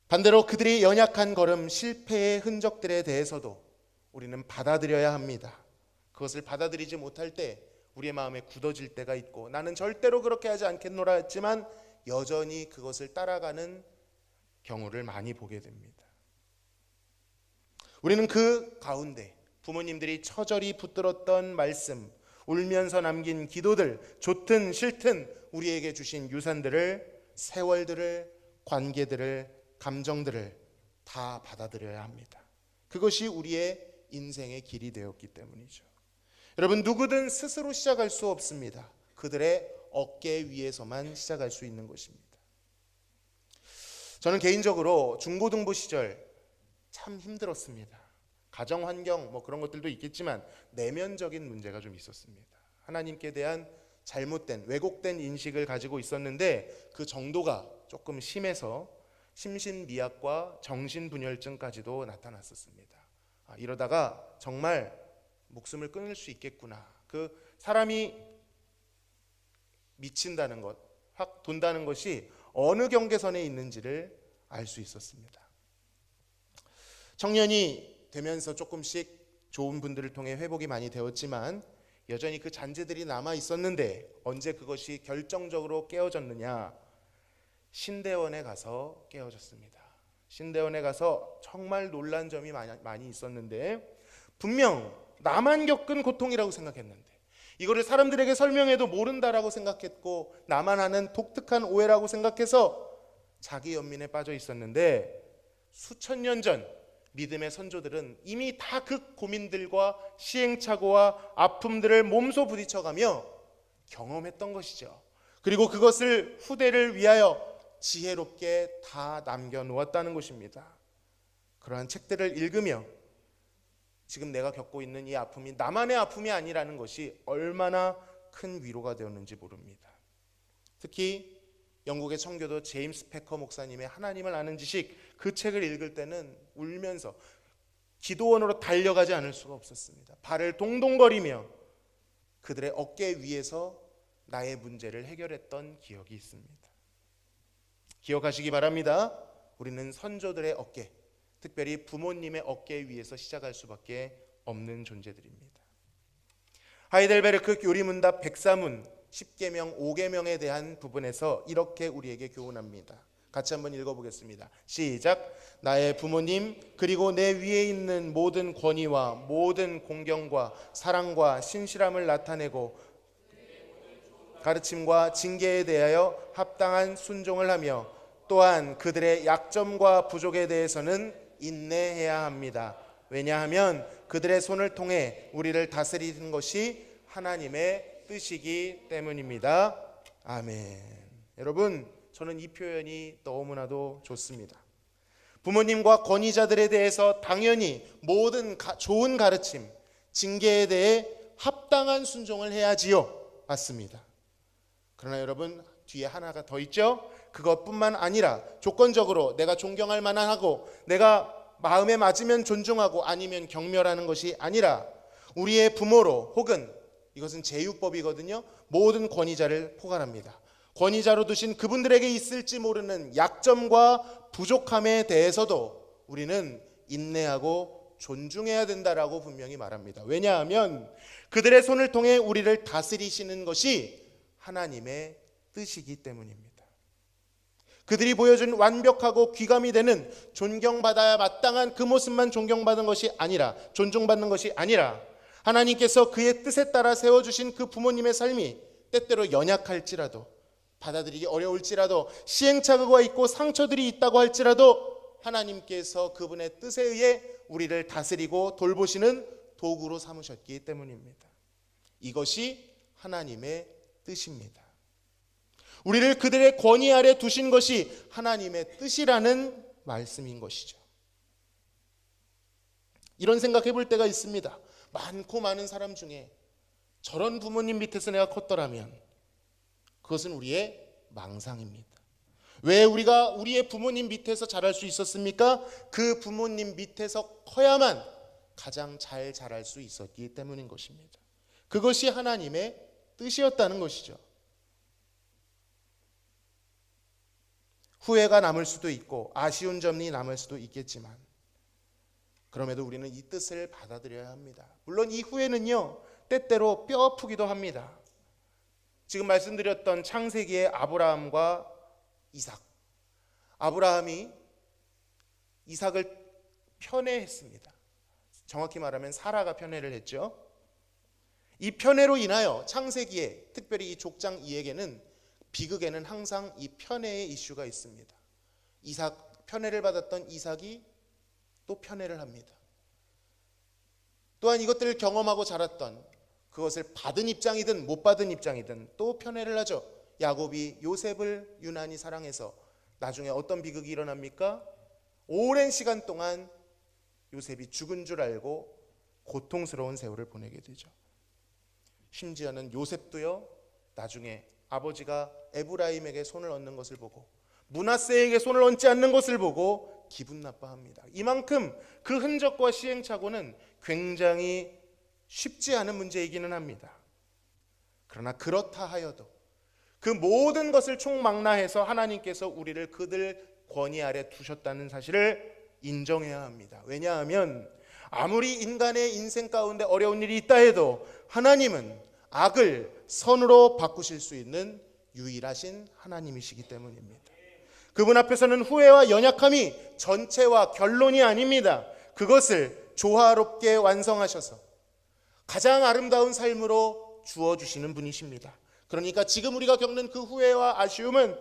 반대로 그들이 연약한 걸음, 실패의 흔적들에 대해서도 우리는 받아들여야 합니다. 그것을 받아들이지 못할 때 우리의 마음에 굳어질 때가 있고 나는 절대로 그렇게 하지 않겠노라 했지만 여전히 그것을 따라가는 경우를 많이 보게 됩니다. 우리는 그 가운데 부모님들이 처절히 붙들었던 말씀, 울면서 남긴 기도들, 좋든 싫든 우리에게 주신 유산들을, 세월들을, 관계들을, 감정들을 다 받아들여야 합니다. 그것이 우리의 인생의 길이 되었기 때문이죠. 여러분, 누구든 스스로 시작할 수 없습니다. 그들의 어깨 위에서만 시작할 수 있는 것입니다. 저는 개인적으로 중고등부 시절 참 힘들었습니다. 가정 환경 그런 것들도 있겠지만 내면적인 문제가 좀 있었습니다. 하나님께 대한 잘못된, 왜곡된 인식을 가지고 있었는데 그 정도가 조금 심해서 심신미약과 정신분열증까지도 나타났었습니다. 이러다가 정말 목숨을 끊을 수 있겠구나. 그 사람이 미친다는 것, 확 돈다는 것이 어느 경계선에 있는지를 알 수 있었습니다. 청년이 되면서 조금씩 좋은 분들을 통해 회복이 많이 되었지만 여전히 그 잔재들이 남아 있었는데 언제 그것이 결정적으로 깨어졌느냐? 신대원에 가서 깨어졌습니다. 신대원에 가서 정말 놀란 점이 많이 있었는데 분명 나만 겪은 고통이라고 생각했는데 이거를 사람들에게 설명해도 모른다라고 생각했고 나만 하는 독특한 오해라고 생각해서 자기 연민에 빠져 있었는데 수천 년 전 믿음의 선조들은 이미 다 그 고민들과 시행착오와 아픔들을 몸소 부딪혀가며 경험했던 것이죠. 그리고 그것을 후대를 위하여 지혜롭게 다 남겨놓았다는 것입니다. 그러한 책들을 읽으며 지금 내가 겪고 있는 이 아픔이 나만의 아픔이 아니라는 것이 얼마나 큰 위로가 되었는지 모릅니다. 특히 영국의 청교도 제임스 패커 목사님의 하나님을 아는 지식, 그 책을 읽을 때는 울면서 기도원으로 달려가지 않을 수가 없었습니다. 발을 동동거리며 그들의 어깨 위에서 나의 문제를 해결했던 기억이 있습니다. 기억하시기 바랍니다. 우리는 선조들의 어깨, 특별히 부모님의 어깨 위에서 시작할 수밖에 없는 존재들입니다. 하이델베르크 교리문답 104문 10계명 5계명에 대한 부분에서 이렇게 우리에게 교훈합니다. 같이 한번 읽어보겠습니다. 시작. 나의 부모님 그리고 내 위에 있는 모든 권위와 모든 공경과 사랑과 신실함을 나타내고 가르침과 징계에 대하여 합당한 순종을 하며 또한 그들의 약점과 부족에 대해서는 인내해야 합니다. 왜냐하면 그들의 손을 통해 우리를 다스리는 것이 하나님의 뜻이기 때문입니다. 아멘. 여러분, 저는 이 표현이 너무나도 좋습니다. 부모님과 권위자들에 대해서 당연히 모든 좋은 가르침, 징계에 대해 합당한 순종을 해야지요. 맞습니다. 그러나 여러분, 뒤에 하나가 더 있죠. 그것뿐만 아니라 조건적으로 내가 존경할 만하고 내가 마음에 맞으면 존중하고 아니면 경멸하는 것이 아니라 우리의 부모로 혹은 이것은 제유법이거든요. 모든 권위자를 포괄합니다. 권위자로 두신 그분들에게 있을지 모르는 약점과 부족함에 대해서도 우리는 인내하고 존중해야 된다라고 분명히 말합니다. 왜냐하면 그들의 손을 통해 우리를 다스리시는 것이 하나님의 뜻이기 때문입니다. 그들이 보여준 완벽하고 귀감이 되는 존경받아야 마땅한 그 모습만 존경받는 것이 아니라 존중받는 것이 아니라 하나님께서 그의 뜻에 따라 세워주신 그 부모님의 삶이 때때로 연약할지라도 받아들이기 어려울지라도 시행착오가 있고 상처들이 있다고 할지라도 하나님께서 그분의 뜻에 의해 우리를 다스리고 돌보시는 도구로 삼으셨기 때문입니다. 이것이 하나님의 뜻입니다. 우리를 그들의 권위 아래 두신 것이 하나님의 뜻이라는 말씀인 것이죠. 이런 생각해 볼 때가 있습니다. 많고 많은 사람 중에 저런 부모님 밑에서 내가 컸더라면 그것은 우리의 망상입니다. 왜 우리가 우리의 부모님 밑에서 자랄 수 있었습니까? 그 부모님 밑에서 커야만 가장 잘 자랄 수 있었기 때문인 것입니다. 그것이 하나님의 뜻이었다는 것이죠. 후회가 남을 수도 있고 아쉬운 점이 남을 수도 있겠지만 그럼에도 우리는 이 뜻을 받아들여야 합니다. 물론 이 후회는요 때때로 뼈아프기도 합니다. 지금 말씀드렸던 창세기의 아브라함과 이삭, 아브라함이 이삭을 편애했습니다. 정확히 말하면 사라가 편애를 했죠. 이 편애로 인하여 창세기에 특별히 이 족장 2에게는 비극에는 항상 이 편애의 이슈가 있습니다. 이삭, 편애를 받았던 이삭이 또 편애를 합니다. 또한 이것들을 경험하고 자랐던 그것을 받은 입장이든 못 받은 입장이든 또 편애를 하죠. 야곱이 요셉을 유난히 사랑해서 나중에 어떤 비극이 일어납니까? 오랜 시간 동안 요셉이 죽은 줄 알고 고통스러운 세월을 보내게 되죠. 심지어는 요셉도요 나중에 아버지가 에브라임에게 손을 얹는 것을 보고 므낫세에게 손을 얹지 않는 것을 보고 기분 나빠합니다. 이만큼 그 흔적과 시행착오는 굉장히 쉽지 않은 문제이기는 합니다. 그러나 그렇다 하여도 그 모든 것을 총망라해서 하나님께서 우리를 그들 권위 아래 두셨다는 사실을 인정해야 합니다. 왜냐하면 아무리 인간의 인생 가운데 어려운 일이 있다 해도 하나님은 악을 선으로 바꾸실 수 있는 유일하신 하나님이시기 때문입니다. 그분 앞에서는 후회와 연약함이 전체와 결론이 아닙니다. 그것을 조화롭게 완성하셔서 가장 아름다운 삶으로 주어주시는 분이십니다. 그러니까 지금 우리가 겪는 그 후회와 아쉬움은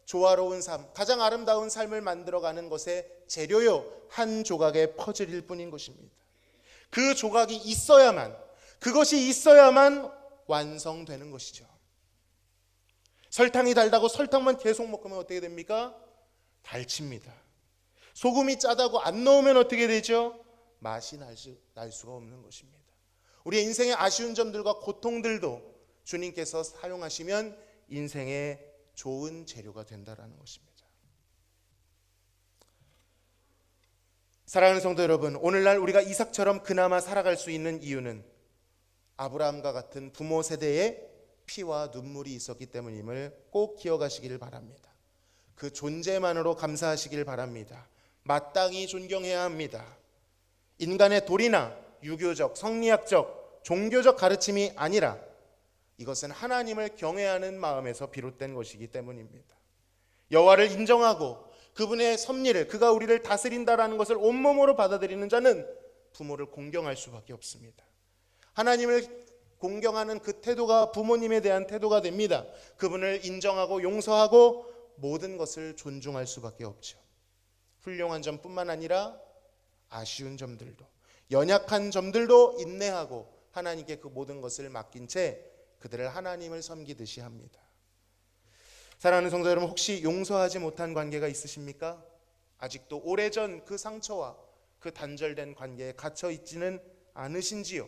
조화로운 삶, 가장 아름다운 삶을 만들어가는 것의 재료요 한 조각의 퍼즐일 뿐인 것입니다. 그 조각이 있어야만, 그것이 있어야만 완성되는 것이죠. 설탕이 달다고 설탕만 계속 먹으면 어떻게 됩니까? 달칩니다. 소금이 짜다고 안 넣으면 어떻게 되죠? 맛이 날 수가 없는 것입니다. 우리의 인생의 아쉬운 점들과 고통들도 주님께서 사용하시면 인생의 좋은 재료가 된다라는 것입니다. 사랑하는 성도 여러분, 오늘날 우리가 이삭처럼 그나마 살아갈 수 있는 이유는 아브라함과 같은 부모 세대의 피와 눈물이 있었기 때문임을 꼭 기억하시기를 바랍니다. 그 존재만으로 감사하시길 바랍니다. 마땅히 존경해야 합니다. 인간의 도리나 유교적, 성리학적, 종교적 가르침이 아니라 이것은 하나님을 경외하는 마음에서 비롯된 것이기 때문입니다. 여호와를 인정하고 그분의 섭리를, 그가 우리를 다스린다라는 것을 온몸으로 받아들이는 자는 부모를 공경할 수밖에 없습니다. 하나님을 공경하는 그 태도가 부모님에 대한 태도가 됩니다. 그분을 인정하고 용서하고 모든 것을 존중할 수밖에 없죠. 훌륭한 점뿐만 아니라 아쉬운 점들도, 연약한 점들도 인내하고 하나님께 그 모든 것을 맡긴 채 그들을 하나님을 섬기듯이 합니다. 사랑하는 성도 여러분, 혹시 용서하지 못한 관계가 있으십니까? 아직도 오래전 그 상처와 그 단절된 관계에 갇혀 있지는 않으신지요?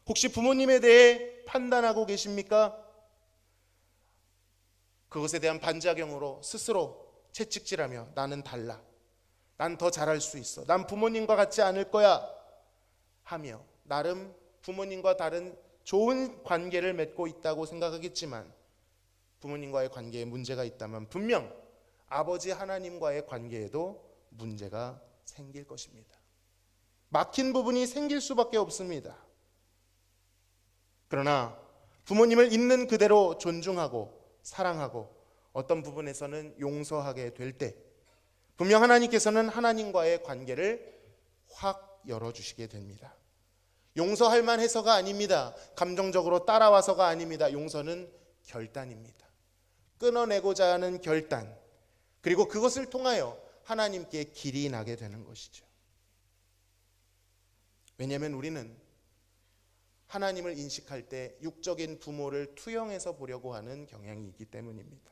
혹시 부모님에 대해 판단하고 계십니까? 그것에 대한 반작용으로 스스로 채찍질하며 나는 달라, 난 더 잘할 수 있어, 난 부모님과 같지 않을 거야 하며 나름 부모님과 다른 좋은 관계를 맺고 있다고 생각하겠지만 부모님과의 관계에 문제가 있다면 분명 아버지 하나님과의 관계에도 문제가 생길 것입니다. 막힌 부분이 생길 수밖에 없습니다. 그러나 부모님을 있는 그대로 존중하고 사랑하고 어떤 부분에서는 용서하게 될 때 분명 하나님께서는 하나님과의 관계를 확 열어주시게 됩니다. 용서할 만해서가 아닙니다. 감정적으로 따라와서가 아닙니다. 용서는 결단입니다. 끊어내고자 하는 결단, 그리고 그것을 통하여 하나님께 길이 나게 되는 것이죠. 왜냐하면 우리는 하나님을 인식할 때 육적인 부모를 투영해서 보려고 하는 경향이 있기 때문입니다.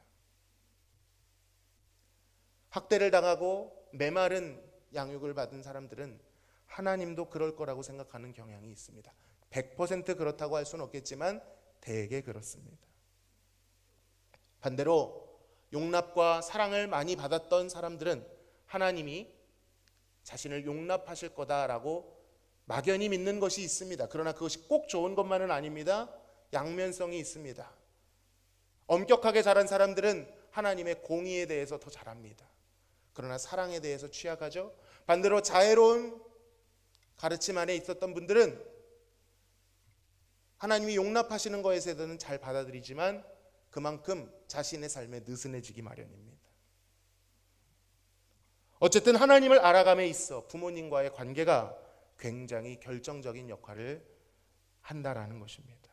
학대를 당하고 메마른 양육을 받은 사람들은 하나님도 그럴 거라고 생각하는 경향이 있습니다. 100% 그렇다고 할 수는 없겠지만 대개 그렇습니다. 반대로 용납과 사랑을 많이 받았던 사람들은 하나님이 자신을 용납하실 거다라고 막연히 믿는 것이 있습니다. 그러나 그것이 꼭 좋은 것만은 아닙니다. 양면성이 있습니다. 엄격하게 자란 사람들은 하나님의 공의에 대해서 더 잘합니다. 그러나 사랑에 대해서 취약하죠. 반대로 자애로운 가르침 안에 있었던 분들은 하나님이 용납하시는 것에 대해서는 잘 받아들이지만 그만큼 자신의 삶에 느슨해지기 마련입니다. 어쨌든 하나님을 알아감에 있어 부모님과의 관계가 굉장히 결정적인 역할을 한다라는 것입니다.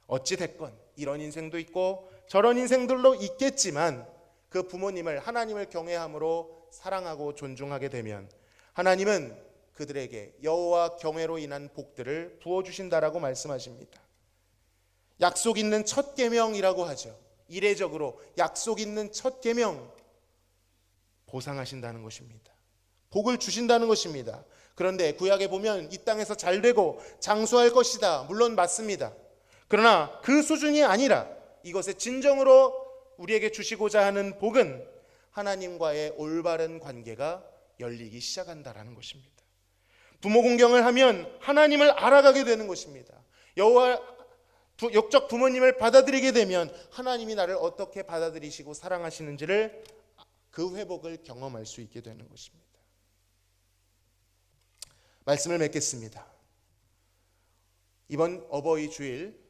어찌 됐건 이런 인생도 있고 저런 인생들도 있겠지만 그 부모님을 하나님을 경외함으로 사랑하고 존중하게 되면 하나님은 그들에게 여호와 경외로 인한 복들을 부어주신다라고 말씀하십니다. 약속 있는 첫 계명이라고 하죠. 이례적으로 약속 있는 첫 계명, 보상하신다는 것입니다. 복을 주신다는 것입니다. 그런데 구약에 보면 이 땅에서 잘되고 장수할 것이다, 물론 맞습니다. 그러나 그 수준이 아니라 이것의 진정으로 우리에게 주시고자 하는 복은 하나님과의 올바른 관계가 열리기 시작한다라는 것입니다. 부모 공경을 하면 하나님을 알아가게 되는 것입니다. 여호와 역적 부모님을 받아들이게 되면 하나님이 나를 어떻게 받아들이시고 사랑하시는지를, 그 회복을 경험할 수 있게 되는 것입니다. 말씀을 맺겠습니다. 이번 어버이 주일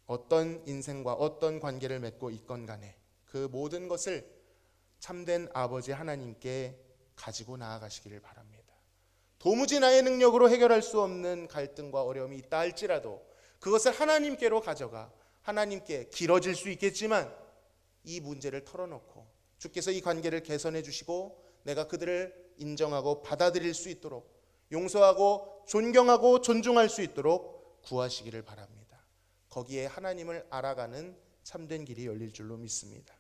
어떤 인생과 어떤 관계를 맺고 있건 간에 그 모든 것을 참된 아버지 하나님께 가지고 나아가시기를 바랍니다. 도무지 나의 능력으로 해결할 수 없는 갈등과 어려움이 있다 할지라도 그것을 하나님께로 가져가 하나님께 길어질 수 있겠지만 이 문제를 털어놓고 주께서 이 관계를 개선해 주시고 내가 그들을 인정하고 받아들일 수 있도록, 용서하고 존경하고 존중할 수 있도록 구하시기를 바랍니다. 거기에 하나님을 알아가는 참된 길이 열릴 줄로 믿습니다.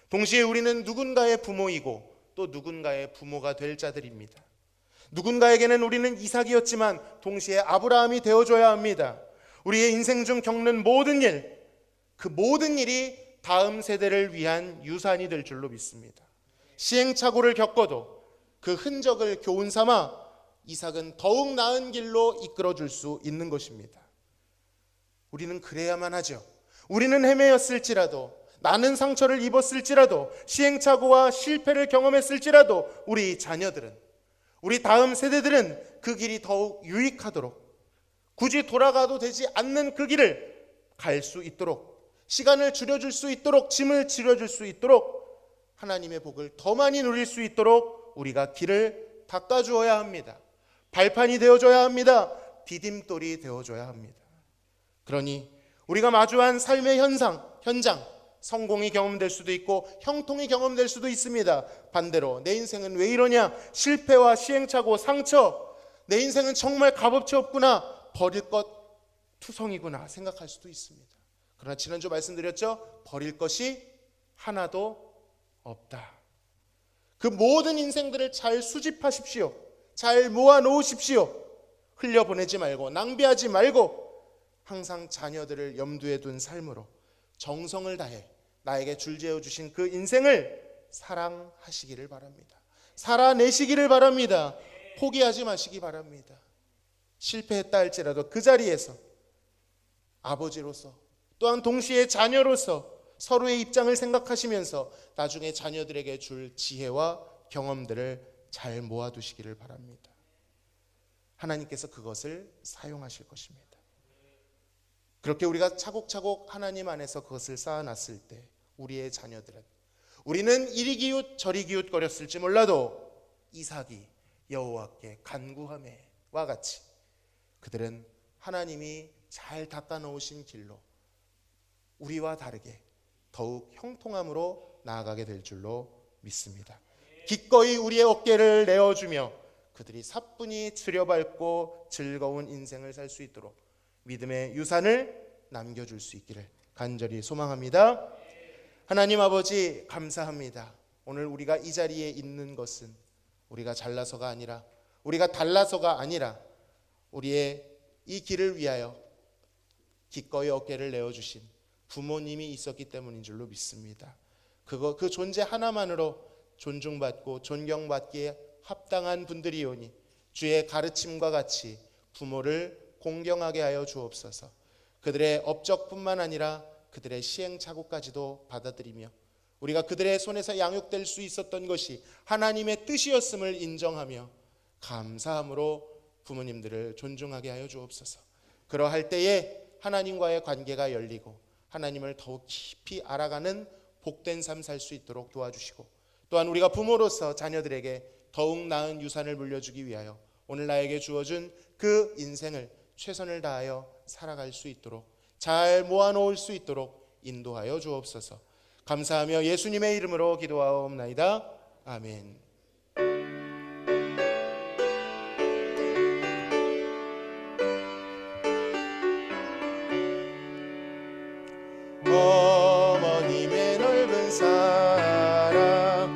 동시에 우리는 누군가의 부모이고 또 누군가의 부모가 될 자들입니다. 누군가에게는 우리는 이삭이었지만 동시에 아브라함이 되어줘야 합니다. 우리의 인생 중 겪는 모든 일, 그 모든 일이 다음 세대를 위한 유산이 될 줄로 믿습니다. 시행착오를 겪어도 그 흔적을 교훈 삼아 이삭은 더욱 나은 길로 이끌어줄 수 있는 것입니다. 우리는 그래야만 하죠. 우리는 헤매였을지라도, 나는 상처를 입었을지라도, 시행착오와 실패를 경험했을지라도 우리 자녀들은, 우리 다음 세대들은 그 길이 더욱 유익하도록, 굳이 돌아가도 되지 않는 그 길을 갈 수 있도록, 시간을 줄여줄 수 있도록, 짐을 줄여줄 수 있도록, 하나님의 복을 더 많이 누릴 수 있도록 우리가 길을 닦아주어야 합니다. 발판이 되어줘야 합니다. 디딤돌이 되어줘야 합니다. 그러니 우리가 마주한 삶의 현장, 성공이 경험될 수도 있고 형통이 경험될 수도 있습니다. 반대로 내 인생은 왜 이러냐, 실패와 시행착오, 상처, 내 인생은 정말 값어치 없구나, 버릴 것 투성이구나 생각할 수도 있습니다. 그러나 지난주 말씀드렸죠, 버릴 것이 하나도 없다. 그 모든 인생들을 잘 수집하십시오. 잘 모아놓으십시오. 흘려보내지 말고, 낭비하지 말고, 항상 자녀들을 염두에 둔 삶으로 정성을 다해 나에게 줄지어 주신 그 인생을 사랑하시기를 바랍니다. 살아내시기를 바랍니다. 포기하지 마시기 바랍니다. 실패했다 할지라도 그 자리에서 아버지로서, 또한 동시에 자녀로서 서로의 입장을 생각하시면서 나중에 자녀들에게 줄 지혜와 경험들을 잘 모아두시기를 바랍니다. 하나님께서 그것을 사용하실 것입니다. 그렇게 우리가 차곡차곡 하나님 안에서 그것을 쌓아놨을 때 우리의 자녀들은, 우리는 이리 기웃 저리 기웃거렸을지 몰라도 이삭이 여호와께 간구하매와 같이 그들은 하나님이 잘 닦아놓으신 길로 우리와 다르게 더욱 형통함으로 나아가게 될 줄로 믿습니다. 기꺼이 우리의 어깨를 내어주며 그들이 사뿐히 들여밟고 즐거운 인생을 살 수 있도록 믿음의 유산을 남겨줄 수 있기를 간절히 소망합니다. 하나님 아버지, 감사합니다. 오늘 우리가 이 자리에 있는 것은 우리가 잘나서가 아니라, 우리가 달라서가 아니라 우리의 이 길을 위하여 기꺼이 어깨를 내어주신 부모님이 있었기 때문인 줄로 믿습니다. 그 존재 하나만으로 존중받고 존경받기에 합당한 분들이오니 주의 가르침과 같이 부모를 공경하게 하여 주옵소서. 그들의 업적뿐만 아니라 그들의 시행착오까지도 받아들이며 우리가 그들의 손에서 양육될 수 있었던 것이 하나님의 뜻이었음을 인정하며 감사함으로 부모님들을 존중하게 하여 주옵소서. 그러할 때에 하나님과의 관계가 열리고 하나님을 더욱 깊이 알아가는 복된 삶 살 수 있도록 도와주시고, 또한 우리가 부모로서 자녀들에게 더욱 나은 유산을 물려주기 위하여 오늘 나에게 주어준 그 인생을 최선을 다하여 살아갈 수 있도록, 잘 모아놓을 수 있도록 인도하여 주옵소서. 감사하며 예수님의 이름으로 기도하옵나이다. 아멘. 어머님의 넓은 사랑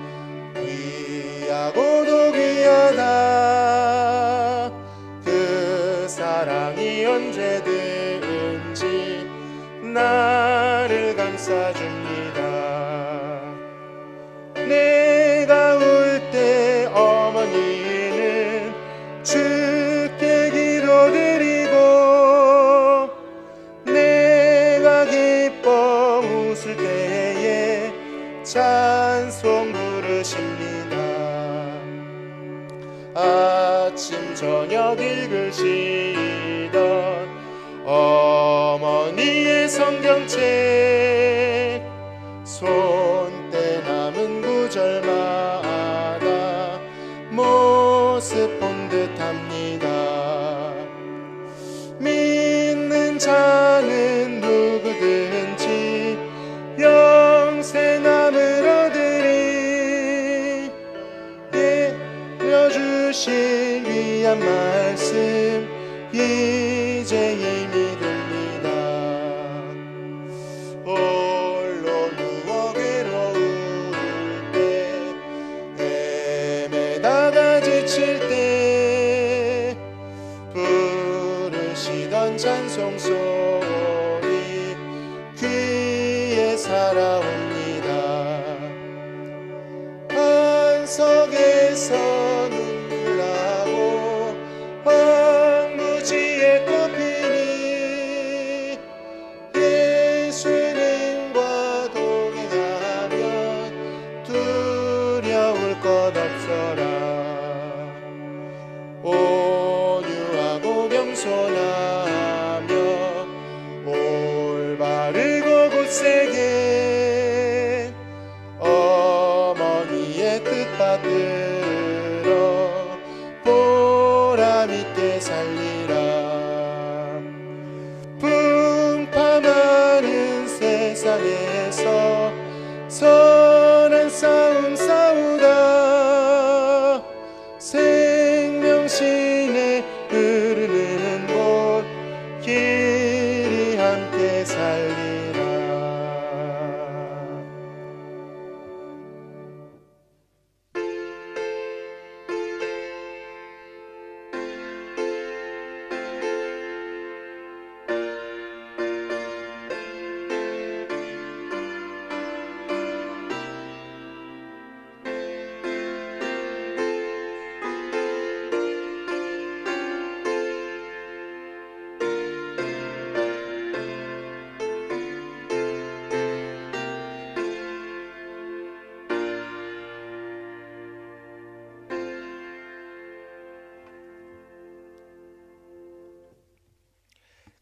귀하고도 귀하다. 그 사랑이 언제든지 나를 감싸줍니다. 내가 울 때 어머니는 주께 기도드리고, 내가 기뻐 웃을 때에 찬송 부르십니다. 아침 저녁 읽으시던 어머니의 성경책, 손때 남은 구절마다 모습 본 듯합니다. 믿는 자는 누구든지 영생함을 얻으리. 예려주실 귀한 말씀 이제 이미 됩니다. 홀로 누워 괴로울 때, 헤매다가 지칠 때 부르시던 찬송소리 귀에 살아와 속에서 눈물나고 황무지에 꽃피니 예수님과 동행하면 두려울 것 없어라. 온유하고 겸손하며 올바르고 굳세게 어머니의 뜻받들어 보람있게 살리라. 풍파많은 세상에서 선한 싸움 싸우다 생명신에 흐르는 곳 길이 함께 살리라.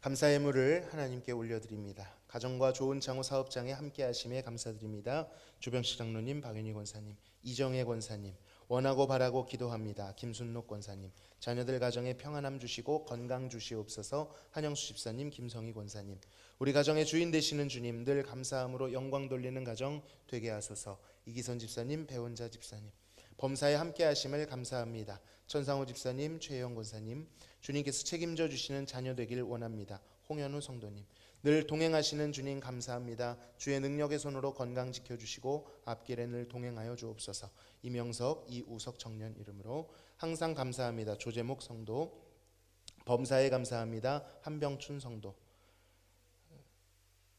감사의 물을 하나님께 올려드립니다. 가정과 좋은 창호 사업장에 함께 하심에 감사드립니다. 주병식 장로님, 박윤희 권사님, 이정혜 권사님, 원하고 바라고 기도합니다. 김순록 권사님, 자녀들 가정에 평안함 주시고 건강 주시옵소서. 한영수 집사님, 김성희 권사님, 우리 가정의 주인 되시는 주님, 늘 감사함으로 영광 돌리는 가정 되게 하소서. 이기선 집사님, 배원자 집사님, 범사에 함께 하심을 감사합니다. 천상호 집사님, 최혜영 권사님, 주님께서 책임져 주시는 자녀 되길 원합니다. 홍현우 성도님, 늘 동행하시는 주님 감사합니다. 주의 능력의 손으로 건강 지켜주시고 앞길에 늘 동행하여 주옵소서. 이명석, 이우석 청년 이름으로 항상 감사합니다. 조재목 성도, 범사에 감사합니다. 한병춘 성도,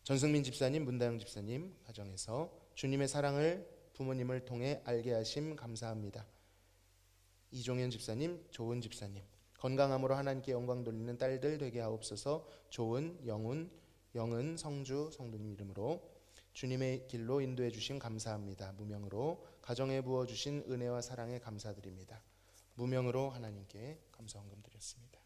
전승민 집사님, 문다영 집사님 가정에서 주님의 사랑을 부모님을 통해 알게 하심 감사합니다. 이종현 집사님, 조은 집사님, 건강함으로 하나님께 영광 돌리는 딸들 되게 하옵소서. 조은, 영은, 성주 성도님 이름으로 주님의 길로 인도해 주신 감사합니다. 무명으로 가정에 부어 주신 은혜와 사랑에 감사드립니다. 무명으로 하나님께 감사헌금 드렸습니다.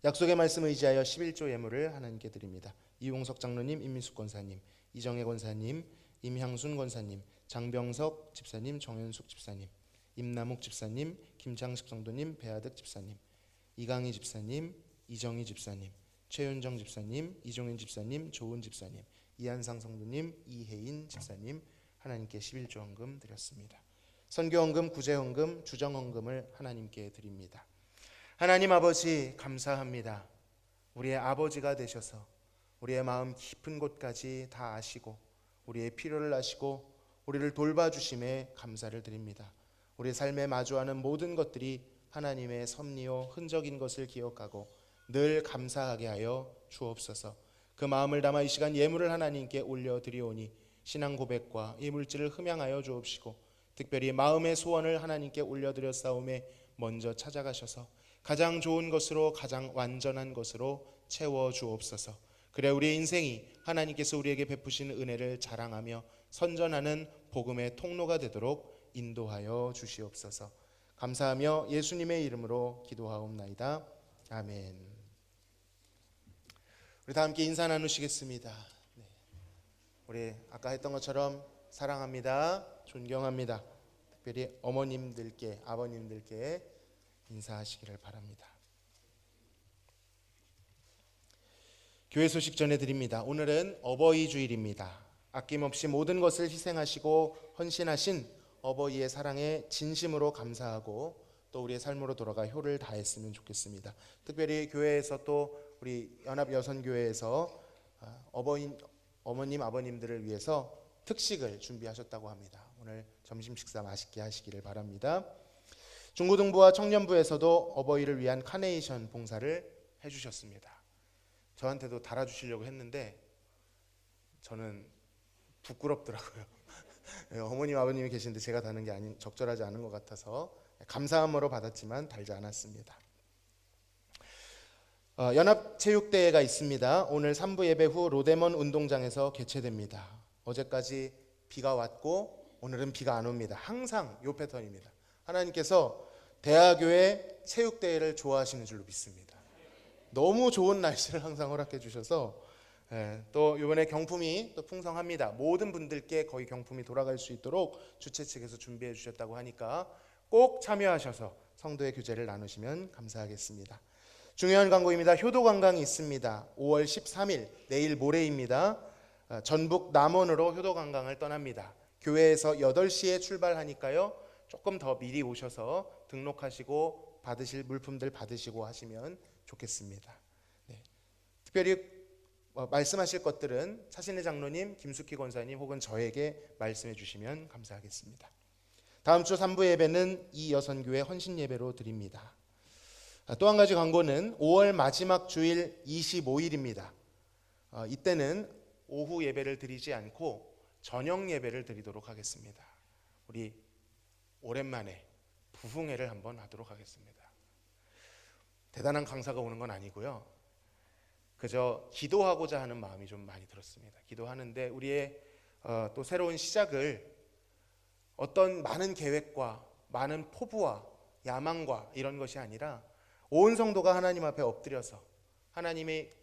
약속의 말씀 의지하여 11조 예물을 하나님께 드립니다. 이용석 장로님, 임민숙 권사님, 이정혜 권사님, 임향순 권사님, 장병석 집사님, 정현숙 집사님, 임남욱 집사님, 김창식 성도님, 배하득 집사님, 이강희 집사님, 이정희 집사님, 최윤정 집사님, 이종현 집사님, 조은 집사님, 이한상 성도님, 이혜인 집사님 하나님께 11조 헌금 드렸습니다. 선교헌금, 구제헌금, 주정헌금을 하나님께 드립니다. 하나님 아버지 감사합니다. 우리의 아버지가 되셔서 우리의 마음 깊은 곳까지 다 아시고 우리의 필요를 아시고 우리를 돌봐주심에 감사를 드립니다. 우리 삶에 마주하는 모든 것들이 하나님의 섭리요 흔적인 것을 기억하고 늘 감사하게 하여 주옵소서. 그 마음을 담아 이 시간 예물을 하나님께 올려드리오니 신앙 고백과 이 물질을 흠양하여 주옵시고 특별히 마음의 소원을 하나님께 올려드렸사오매 먼저 찾아가셔서 가장 좋은 것으로 가장 완전한 것으로 채워 주옵소서. 그래 우리의 인생이 하나님께서 우리에게 베푸신 은혜를 자랑하며 선전하는 복음의 통로가 되도록 인도하여 주시옵소서. 감사하며 예수님의 이름으로 기도하옵나이다. 아멘. 우리 다 함께 인사 나누시겠습니다. 우리 아까 했던 것처럼 사랑합니다, 존경합니다. 특별히 어머님들께, 아버님들께 인사하시기를 바랍니다. 교회 소식 전해드립니다. 오늘은 어버이 주일입니다. 아낌없이 모든 것을 희생하시고 헌신하신 어버이의 사랑에 진심으로 감사하고 또 우리의 삶으로 돌아가 효를 다했으면 좋겠습니다. 특별히 교회에서 또 우리 연합여선교회에서 어머님 아버님들을 위해서 특식을 준비하셨다고 합니다. 오늘 점심 식사 맛있게 하시기를 바랍니다. 중고등부와 청년부에서도 어버이를 위한 카네이션 봉사를 해주셨습니다. 저한테도 달아주시려고 했는데 저는 부끄럽더라고요. 어머님 아버님이 계신데 제가 다는 게 적절하지 않은 것 같아서 감사함으로 받았지만 달지 않았습니다. 연합체육대회가 있습니다. 오늘 3부 예배 후 로데먼 운동장에서 개최됩니다. 어제까지 비가 왔고 오늘은 비가 안 옵니다. 항상 이 패턴입니다. 하나님께서 대하교회 체육대회를 좋아하시는 줄로 믿습니다. 너무 좋은 날씨를 항상 허락해 주셔서 또 이번에 경품이 또 풍성합니다. 모든 분들께 거의 경품이 돌아갈 수 있도록 주최 측에서 준비해 주셨다고 하니까 꼭 참여하셔서 성도의 교제를 나누시면 감사하겠습니다. 중요한 광고입니다. 효도관광이 있습니다. 5월 13일 내일 모레입니다. 전북 남원으로 효도관광을 떠납니다. 교회에서 8시에 출발하니까요. 조금 더 미리 오셔서 등록하시고 받으실 물품들 받으시고 하시면 좋겠습니다. 네. 특별히 말씀하실 것들은 차신의 장로님, 김숙희 권사님 혹은 저에게 말씀해 주시면 감사하겠습니다. 다음 주 3부 예배는 이여선교회 헌신 예배로 드립니다. 또 한 가지 광고는 5월 마지막 주일 25일입니다. 이때는 오후 예배를 드리지 않고 저녁 예배를 드리도록 하겠습니다. 우리 오랜만에 부흥회를 한번 하도록 하겠습니다. 대단한 강사가 오는 건 아니고요. 그저 기도하고자 하는 마음이 좀 많이 들었습니다. 기도하는데 우리의 또 새로운 시작을 어떤 많은 계획과 많은 포부와 야망과 이런 것이 아니라 온 성도가 하나님 앞에 엎드려서 하나님의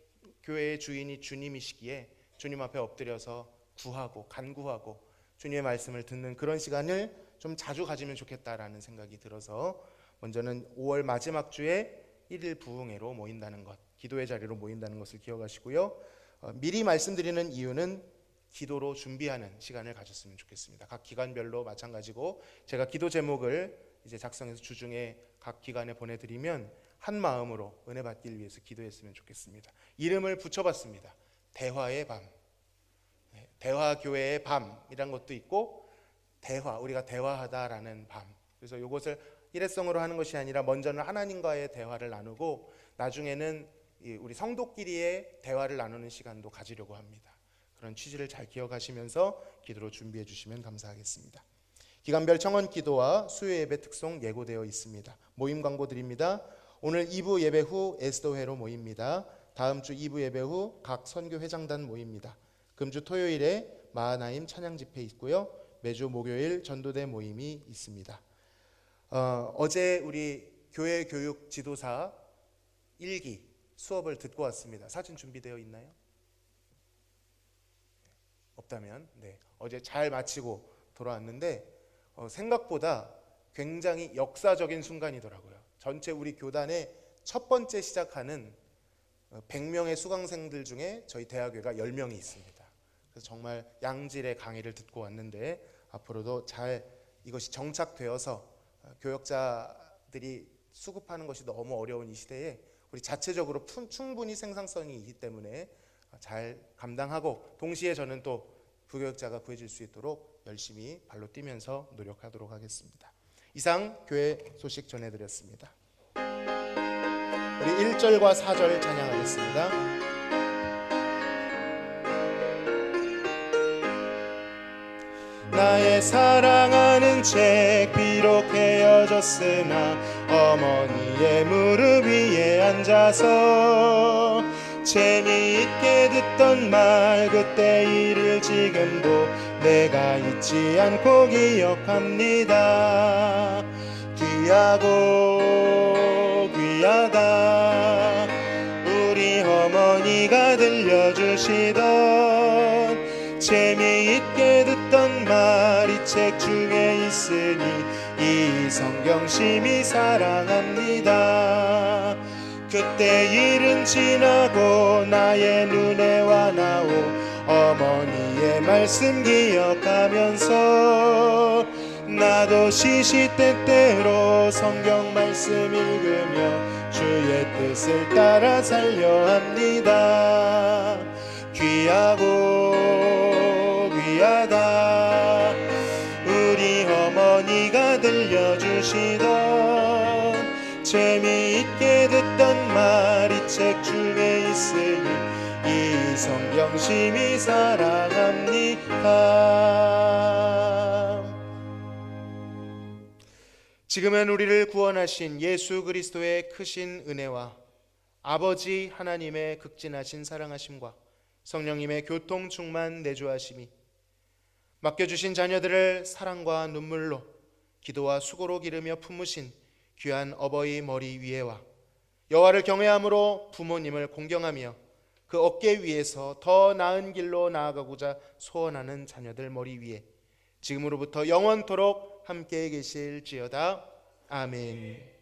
교회의 주인이 주님이시기에 주님 앞에 엎드려서 구하고 간구하고 주님의 말씀을 듣는 그런 시간을 좀 자주 가지면 좋겠다라는 생각이 들어서 먼저는 5월 마지막 주에 1일 부흥회로 모인다는 것, 기도의 자리로 모인다는 것을 기억하시고요. 미리 말씀드리는 이유는 기도로 준비하는 시간을 가졌으면 좋겠습니다. 각 기관별로 마찬가지고 제가 기도 제목을 이제 작성해서 주중에 각 기관에 보내드리면 한 마음으로 은혜 받기 위해서 기도했으면 좋겠습니다. 이름을 붙여봤습니다. 대화의 밤, 대화교회의 밤이란 것도 있고 대화, 우리가 대화하다라는 밤. 그래서 이것을 일회성으로 하는 것이 아니라 먼저는 하나님과의 대화를 나누고 나중에는 우리 성도끼리의 대화를 나누는 시간도 가지려고 합니다. 그런 취지를 잘 기억하시면서 기도로 준비해 주시면 감사하겠습니다. 기간별 청원 기도와 수요 예배 특송 예고되어 있습니다. 모임 광고 드립니다. 오늘 2부 예배 후 에스더회로 모입니다. 다음 주 2부 예배 후 각 선교 회장단 모입니다. 금주 토요일에 마하나임 찬양 집회 있고요. 매주 목요일 전도대 모임이 있습니다. 어제 우리 교회 교육 지도사 1기 수업을 듣고 왔습니다. 사진 준비되어 있나요? 없다면 어제 잘 마치고 돌아왔는데 생각보다 굉장히 역사적인 순간이더라고요. 전체 우리 교단의 첫 번째 시작하는 100명의 수강생들 중에 저희 대학교가 10명이 있습니다. 그래서 정말 양질의 강의를 듣고 왔는데 앞으로도 잘 이것이 정착되어서 교역자들이 수급하는 것이 너무 어려운 이 시대에 우리 자체적으로 충분히 생산성이 있기 때문에 잘 감당하고 동시에 저는 또 부교역자가 구해질 수 있도록 열심히 발로 뛰면서 노력하도록 하겠습니다. 이상 교회 소식 전해드렸습니다. 우리 1절과 4절 찬양하겠습니다. 나의 사랑하는 책 비록 헤어졌으나 어머니의 무릎 위에 앉아서 재미있게 듣던 말 그때 일을 지금도 내가 잊지 않고 기억합니다. 귀하고 귀하다 우리 어머니가 들려주시던 재미있게 듣던 말 이 책 중에 있으니 이 성경 심히 사랑합니다. 그때 일은 지나고 나의 눈에 와나오 어머니의 말씀 기억하면서 나도 시시때때로 성경 말씀 읽으며 주의 뜻을 따라 살려 합니다. 귀하고 귀하다 우리 어머니가 들려주시던 재미있게 듣던 말 이 책 중에 있으니 이 성경 심히 사랑합니다. 지금은 우리를 구원하신 예수 그리스도의 크신 은혜와 아버지 하나님의 극진하신 사랑하심과 성령님의 교통 충만 내주하심이 맡겨주신 자녀들을 사랑과 눈물로 기도와 수고로 기르며 품으신 귀한 어버이 머리 위에와 여호와를 경외함으로 부모님을 공경하며 그 어깨 위에서 더 나은 길로 나아가고자 소원하는 자녀들 머리 위에 지금으로부터 영원토록 함께 계실지어다. 아멘.